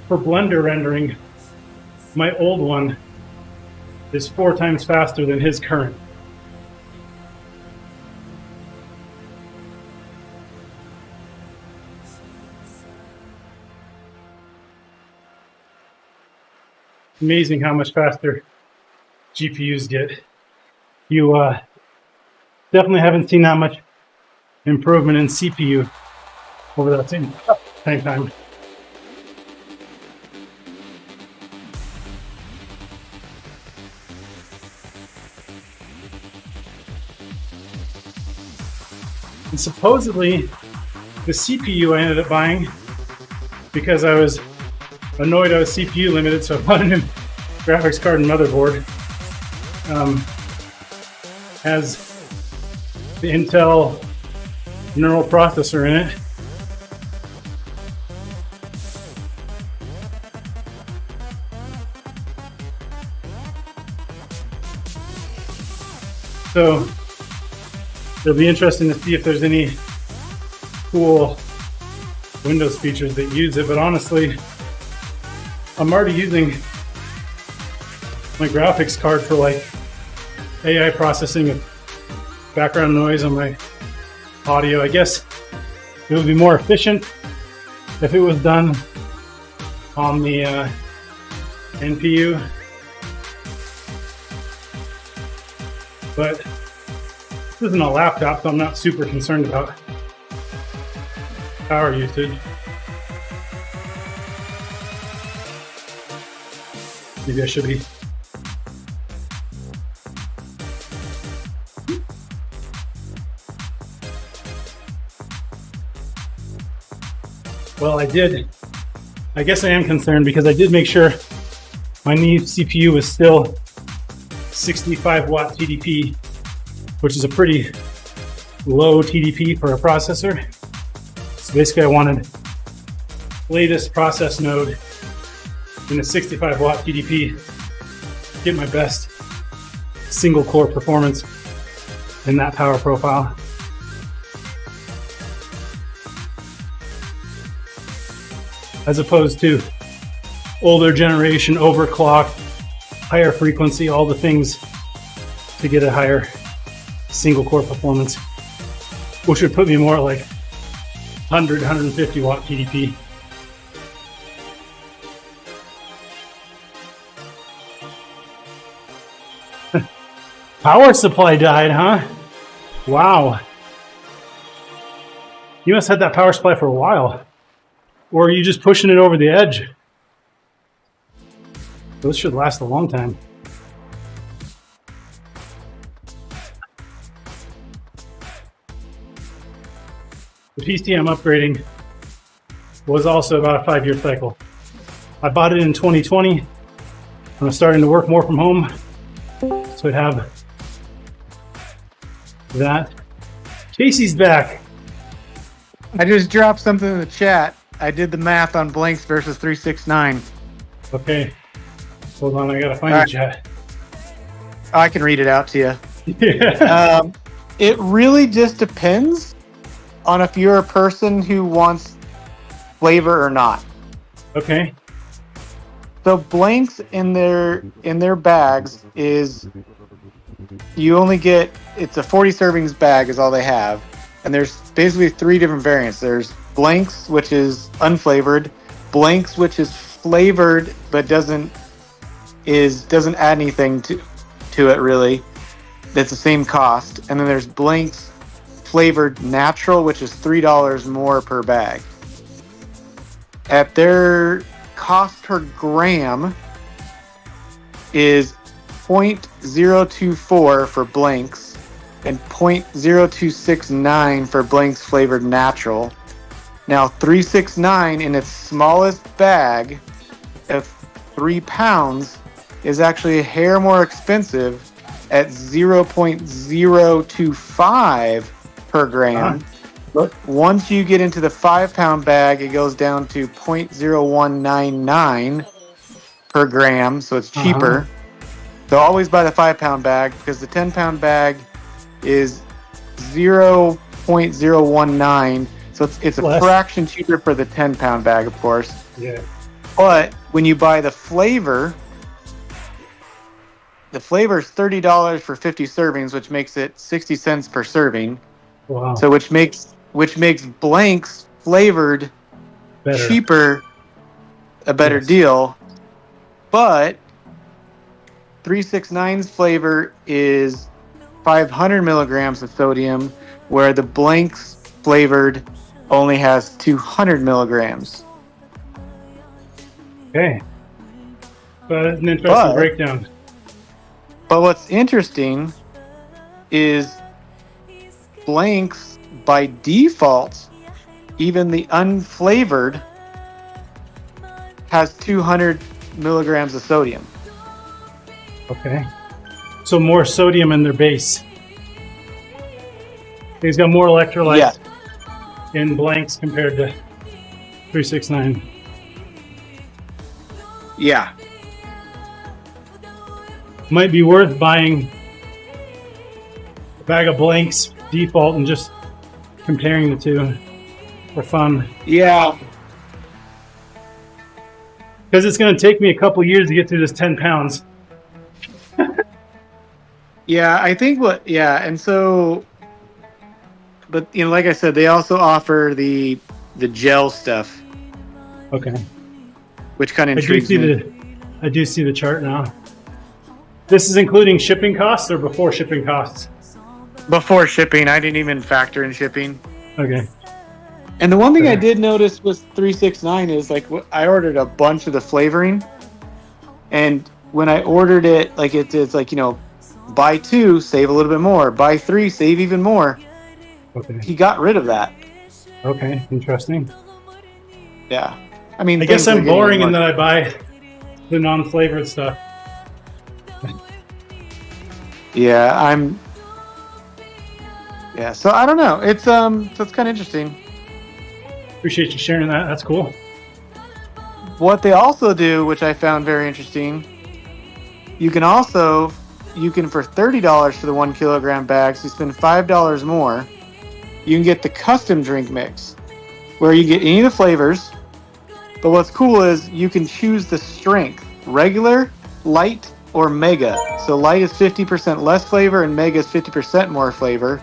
For Blender rendering, my old one is 4 times faster than his current. Amazing how much faster GPUs get. You definitely haven't seen that much improvement in CPU over that same time. And supposedly, the CPU I ended up buying because I was annoyed I was CPU limited, so I bought a new graphics card and motherboard. Has the Intel neural processor in it. So it'll be interesting to see if there's any cool Windows features that use it, but honestly, I'm already using my graphics card for like AI processing of background noise on my audio. I guess it would be more efficient if it was done on the NPU, but this isn't a laptop, so I'm not super concerned about power usage. Maybe I should be. Well, I guess I am concerned because I did make sure my new CPU was still 65 watt TDP, which is a pretty low TDP for a processor. So basically I wanted latest process node in a 65 watt TDP to get my best single core performance in that power profile. As opposed to older generation, overclock, higher frequency, all the things to get a higher single core performance, which would put me more like 100, 150 watt TDP. Power supply died, huh? Wow. You must have had that power supply for a while. Or are you just pushing it over the edge? Those should last a long time. The PC I'm upgrading was also about a 5-year cycle. I bought it in 2020. I'm starting to work more from home, so I'd have that. Casey's back. I just dropped something in the chat. I did the math on blanks versus 369. Okay. Hold on, I gotta find the chat. I can read it out to you. Yeah. It really just depends on if you're a person who wants flavor or not. Okay. So blanks in their bags is you only get, it's a 40 servings bag is all they have, and there's basically 3 different variants. There's blanks, which is unflavored, blanks, which is flavored but doesn't add anything to it really. That's the same cost. And then there's blanks flavored natural, which is $3 more per bag. At their cost per gram is 0.024 for blanks and 0.0269 for blanks flavored natural. Now 369 in its smallest bag of 3 pounds is actually a hair more expensive at 0.025 per gram. Once you get into the 5-pound bag, it goes down to 0.0199 per gram, so it's cheaper. So always buy the 5-pound bag because the 10-pound bag is 0.019. So it's a Less. fraction cheaper for the 10-pound bag, of course. Yeah. But when you buy the flavor is $30 for 50 servings, which makes it 60 cents per serving. Wow. So which makes blanks flavored Better. cheaper, a better Yes. deal. But 369's flavor is 500 milligrams of sodium, where the blanks flavored only has 200 milligrams. Okay. But it's an interesting breakdown. But what's interesting is blanks by default, even the unflavored, has 200 milligrams of sodium. Okay. So more sodium in their base. He's got more electrolytes in blanks compared to 369. Yeah. Might be worth buying a bag of blanks default and just comparing the two for fun. Yeah. Because it's going to take me a couple years to get through this 10 pounds. Yeah, I think and so, but like I said, they also offer the gel stuff. Okay. Which kind of intrigues me. I do see the chart now. This is including shipping costs or before shipping costs? Before shipping, I didn't even factor in shipping. Okay. And the one thing I did notice with 369 is I ordered a bunch of the flavoring, and when I ordered it, it's buy 2, save a little bit more. Buy 3, save even more. Okay. He got rid of that. Okay, interesting. Yeah. I mean, I guess I'm boring in that I buy the non-flavored stuff. Yeah, so I don't know. It's so it's kind of interesting. Appreciate you sharing that. That's cool. What they also do, which I found very interesting, you can for $30 for the 1 kilogram bag, so you spend $5 more, you can get the custom drink mix, where you get any of the flavors. But what's cool is you can choose the strength: regular, light, or mega. So light is 50% less flavor and mega is 50% more flavor.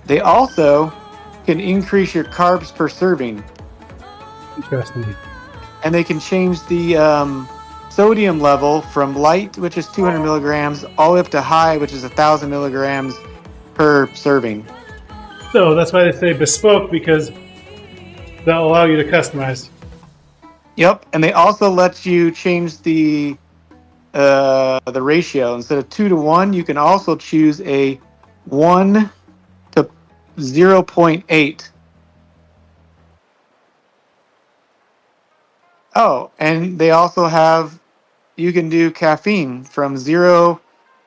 They also can increase your carbs per serving. Interesting. And they can change the sodium level from light, which is 200 milligrams, all the way up to high, which is 1,000 milligrams per serving. So that's why they say bespoke, because they'll allow you to customize. Yep, and they also let you change the ratio. Instead of 2 to 1, you can also choose a 1 to 0.8. Oh, and they also you can do caffeine from 0,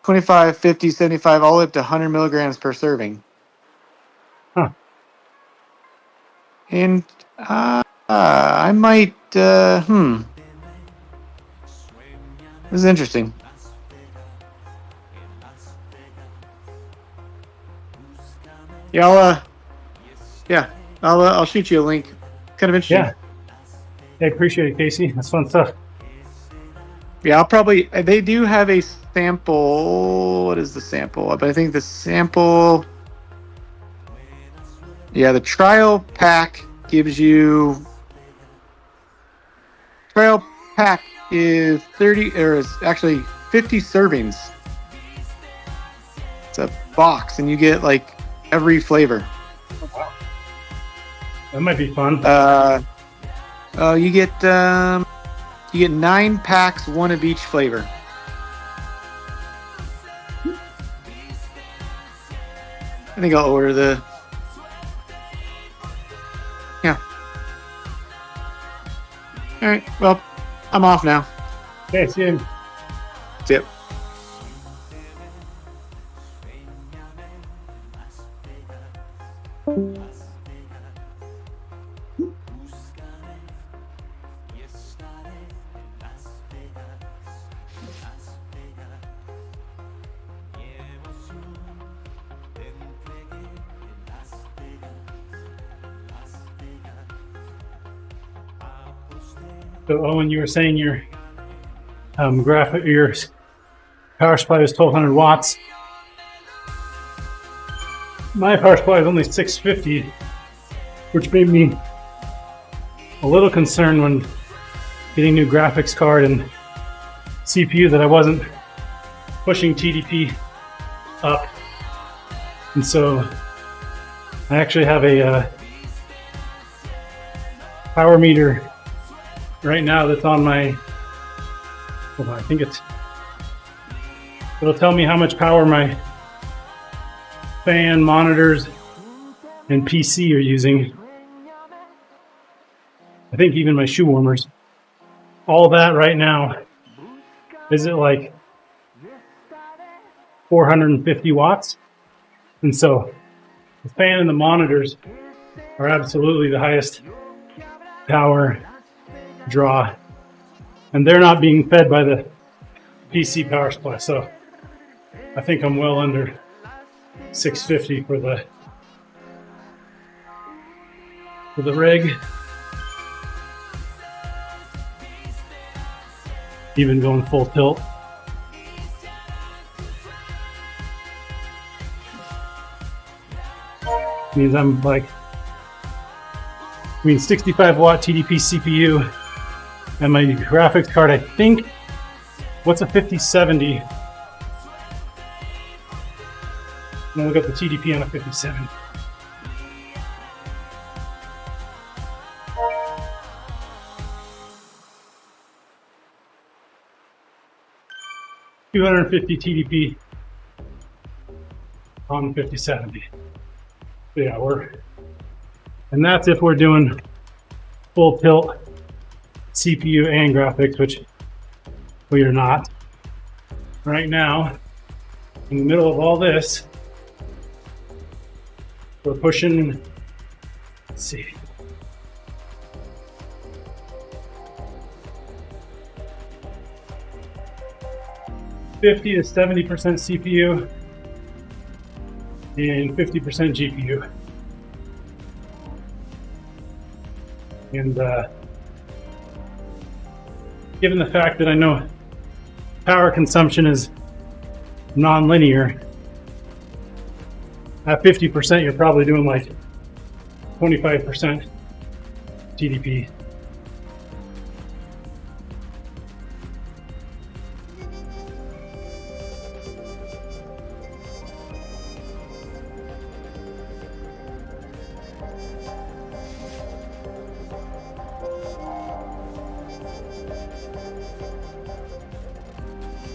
25, 50, 75, all the way up to 100 milligrams per serving. Huh. And I might, this is interesting. Yeah, I'll shoot you a link. Kind of interesting. Yeah. I appreciate it, Casey. That's fun stuff. Yeah, they do have a sample. What is the sample? But I think the sample, the trial pack gives you, trial pack is 50 servings. It's a box, and you get every flavor. Oh, wow. That might be fun. You get 9 packs, 1 of each flavor. I think I'll order the. Yeah. All right. Well, I'm off now. Okay, see you. See ya. So Owen, you were saying your your power supply was 1200 watts. My power supply is only 650, which made me a little concerned when getting new graphics card and CPU that I wasn't pushing TDP up. And so I actually have a power meter right now that's on my, hold on, I think it'll tell me how much power my fan, monitors, and PC are using. I think even my shoe warmers. All that right now is at like 450 watts. And so the fan and the monitors are absolutely the highest power draw. And they're not being fed by the PC power supply. So I think I'm well under 650 for the rig. Even going full tilt. Means I'm like, 65 watt TDP CPU and my graphics card, I think, what's a 5070? I'm gonna look up the TDP on a 5070. $250 TDP on 5070. Yeah, and that's if we're doing full tilt CPU and graphics, which we are not. Right now, in the middle of all this, we're pushing, let's see, 50 to 70% CPU and 50% GPU. And given the fact that I know power consumption is non-linear, at 50% you're probably doing like 25% TDP.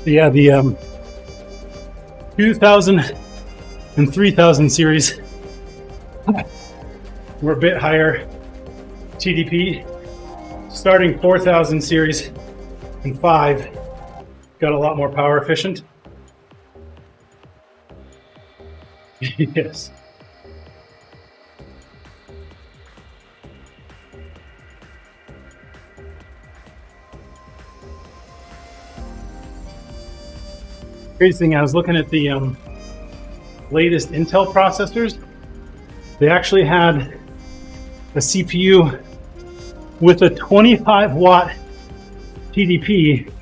Yeah, the 2000 and 3000 series were a bit higher TDP. Starting 4000 series and 5 got a lot more power efficient. Yes. Crazy thing, I was looking at the latest Intel processors. They actually had a CPU with a 25 watt TDP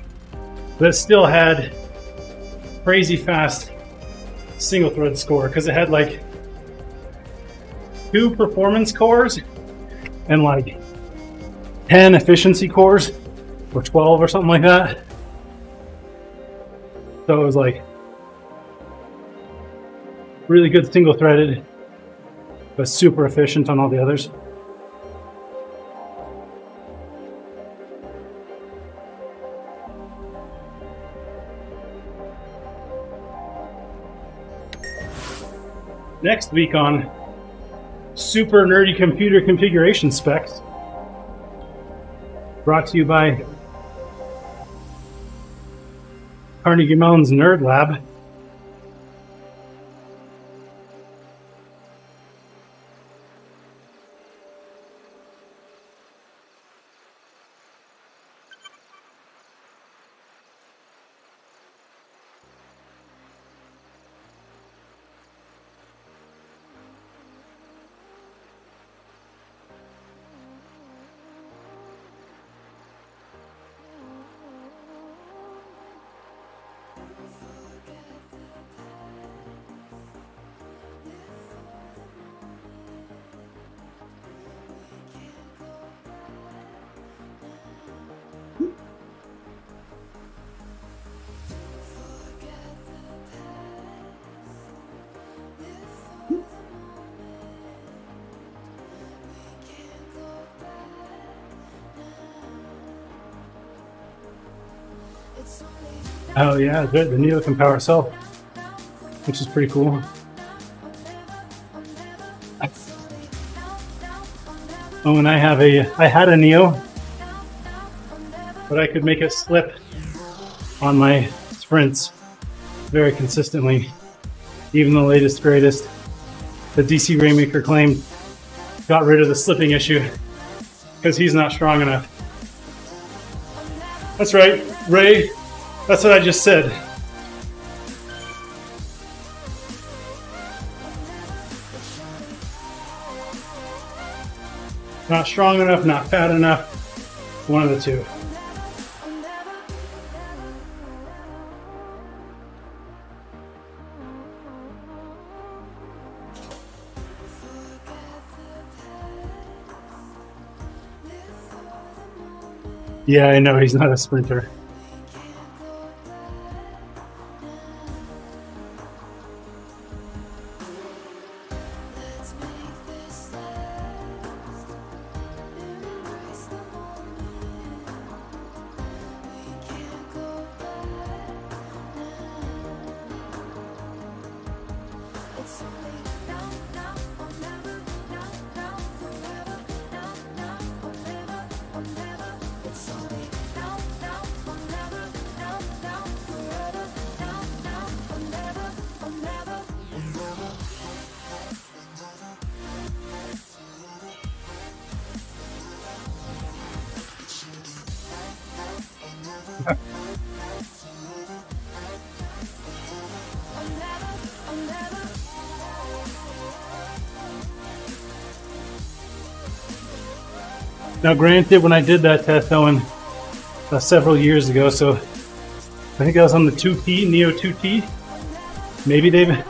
that still had crazy fast single thread score because it had like 2 performance cores and like 10 efficiency cores or 12 or something like that. So it was like really good single threaded, but super efficient on all the others. Next week on Super Nerdy Computer Configuration Specs, brought to you by Carnegie Mellon's Nerd Lab. Oh yeah, the Neo can power itself, which is pretty cool. Oh, and I had a Neo, but I could make it slip on my sprints very consistently. Even the latest greatest, the DC Rainmaker claimed, got rid of the slipping issue because he's not strong enough. That's right, Ray. That's what I just said. Not strong enough, not fat enough. One of the two. Yeah, I know he's not a sprinter. Now, granted, when I did that test, Owen, several years ago, so I think I was on the 2T, Neo 2T. Maybe they've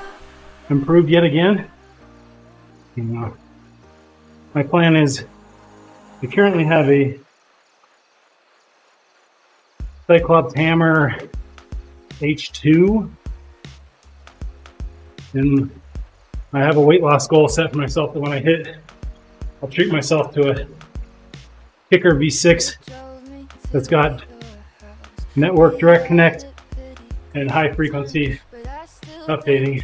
improved yet again. You know, my plan is, we currently have a Cyclops Hammer H2, and I have a weight loss goal set for myself that when I hit, I'll treat myself to a Kicker V6 that's got network direct connect and high frequency updating.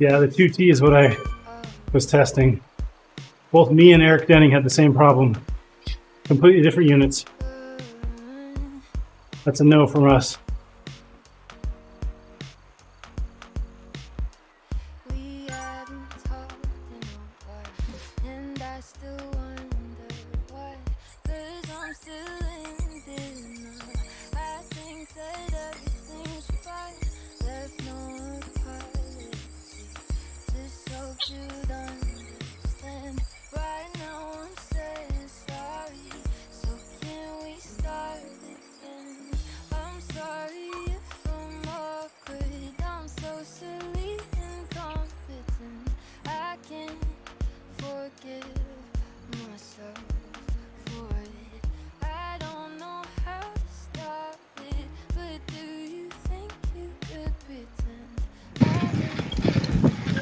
Yeah, the 2T is what I was testing. Both me and Eric Denning had the same problem. Completely different units. That's a no from us.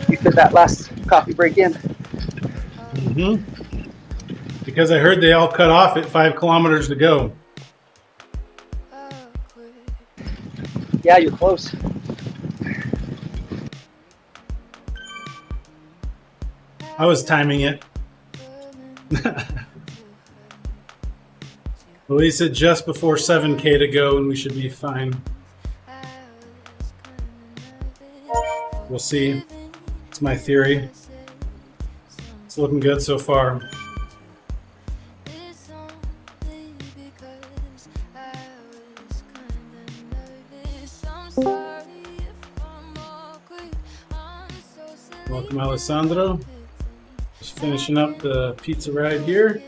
You fit that last coffee break in? Because I heard they all cut off at 5 kilometers to go. Yeah, you're close. I was timing it. Well, he said just before 7K to go and we should be fine. We'll see. It's my theory. It's looking good so far. Welcome, Alessandro. finishing up the pizza ride here.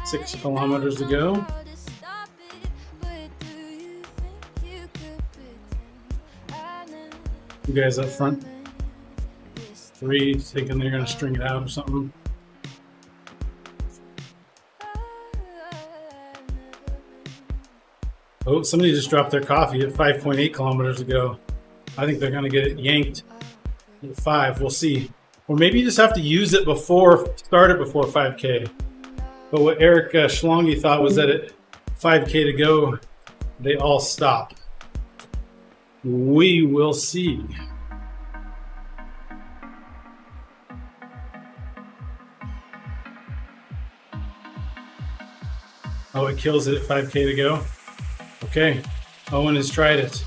6 kilometers to go. You guys up front? 3, thinking they're going to string it out or something. Oh, somebody just dropped their coffee at 5.8 kilometers ago. I think they're going to get it yanked at 5. We'll see. Or maybe you just have to use it start it before 5K. But what Eric Schlongi thought was that at 5K to go, they all stop. We will see. Oh, it kills it at 5K to go. Okay, Owen has tried it.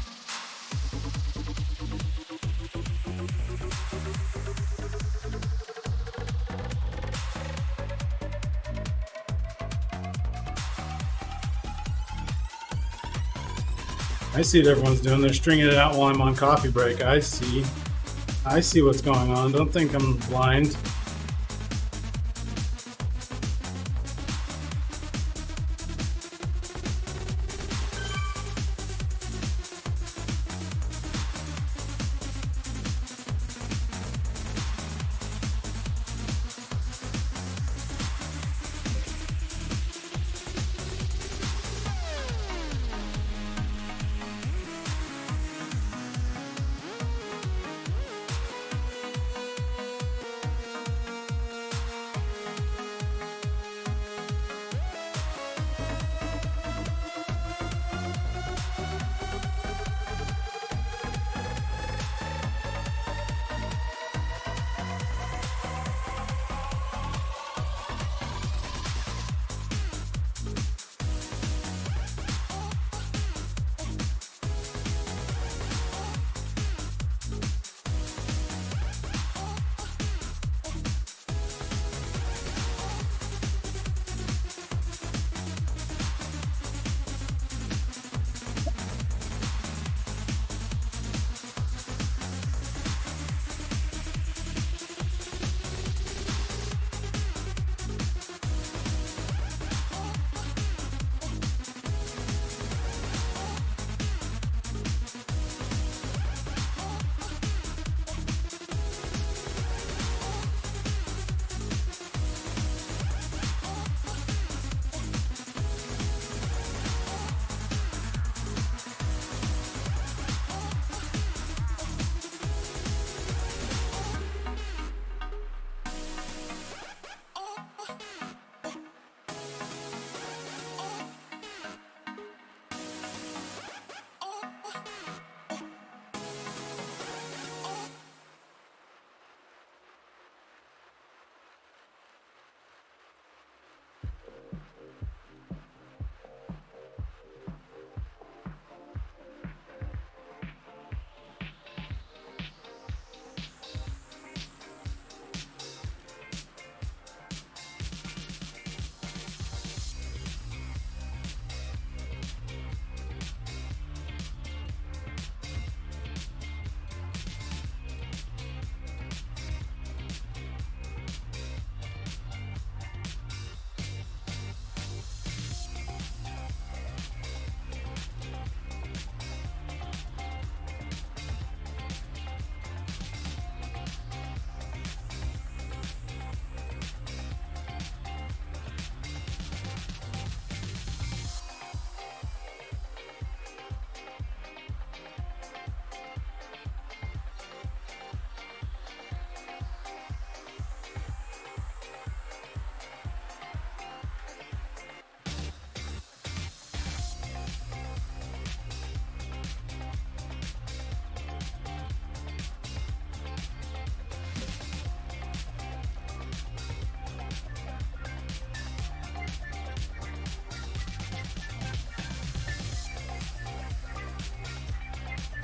I see what everyone's doing. They're stringing it out while I'm on coffee break. I see what's going on. Don't think I'm blind.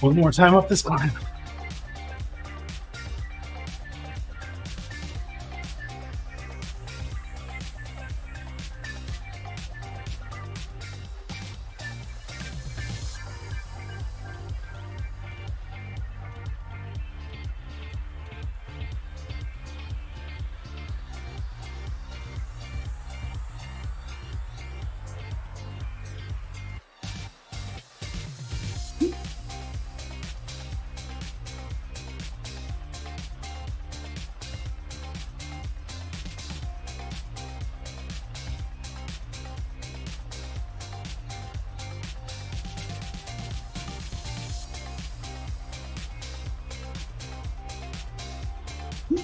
One more time up this climb. Whew.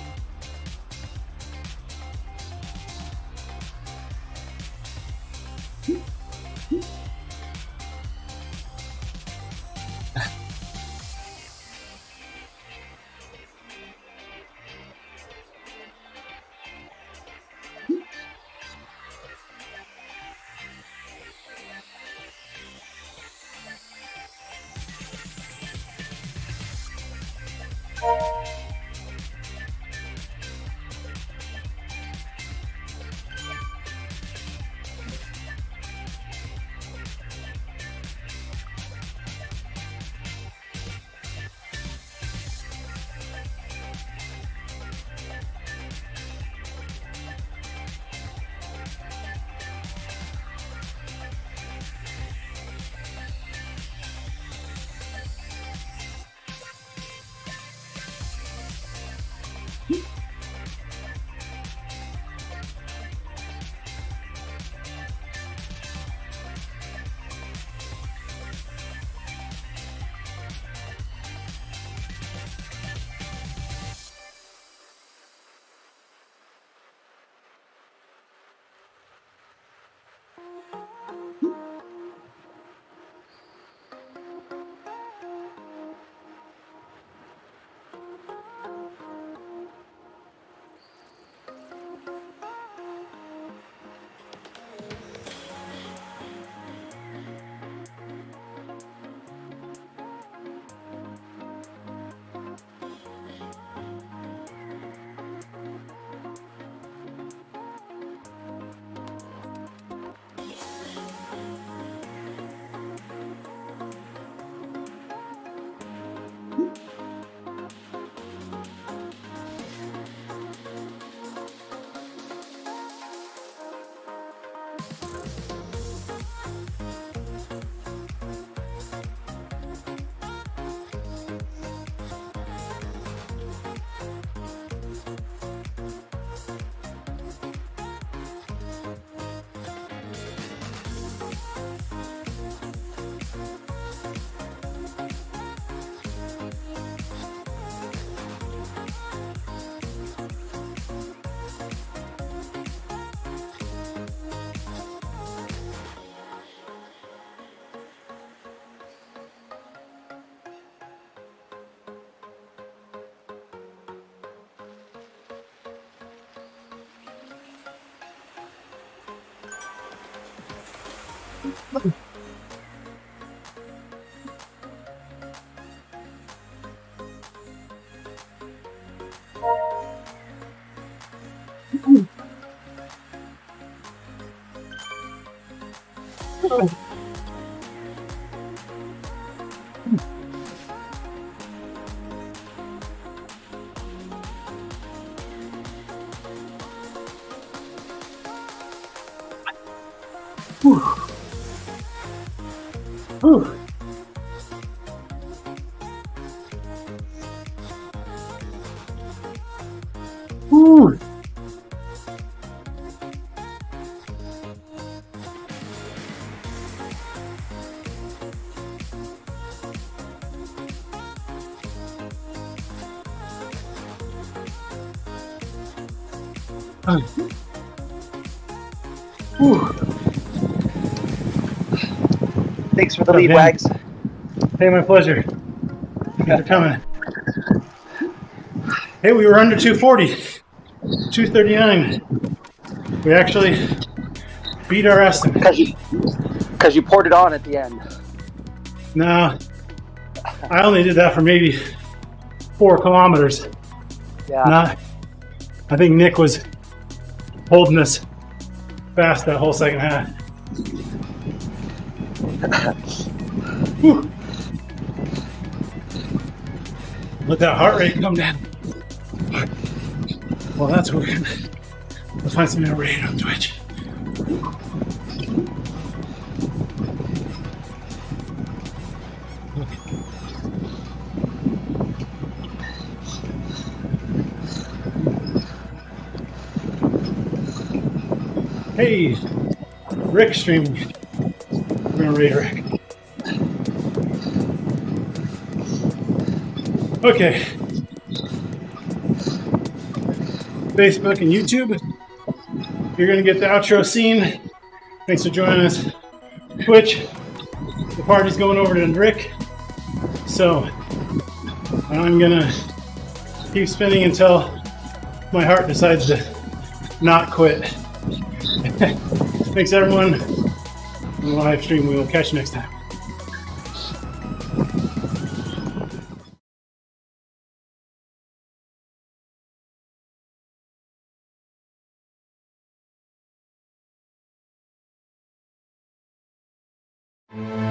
Whew. Whew. Whew. Thanks for the lead, Wagz. Hey, my pleasure. Thanks for coming. Hey, we were under 240. 239. We actually beat our estimate. Because you poured it on at the end. No, I only did that for maybe 4 kilometers. Yeah. I think Nick was holding us fast that whole second half. Whew. Let that heart rate come down. Well, that's working. Let's find something to rate on Twitch. Hey, Rick streaming. We're gonna rate Rick. Okay. Facebook, and YouTube. You're going to get the outro scene. Thanks for joining us. Twitch, the party's going over to Rick. So I'm going to keep spinning until my heart decides to not quit. Thanks, everyone. On the live stream, we will catch you next time. Thank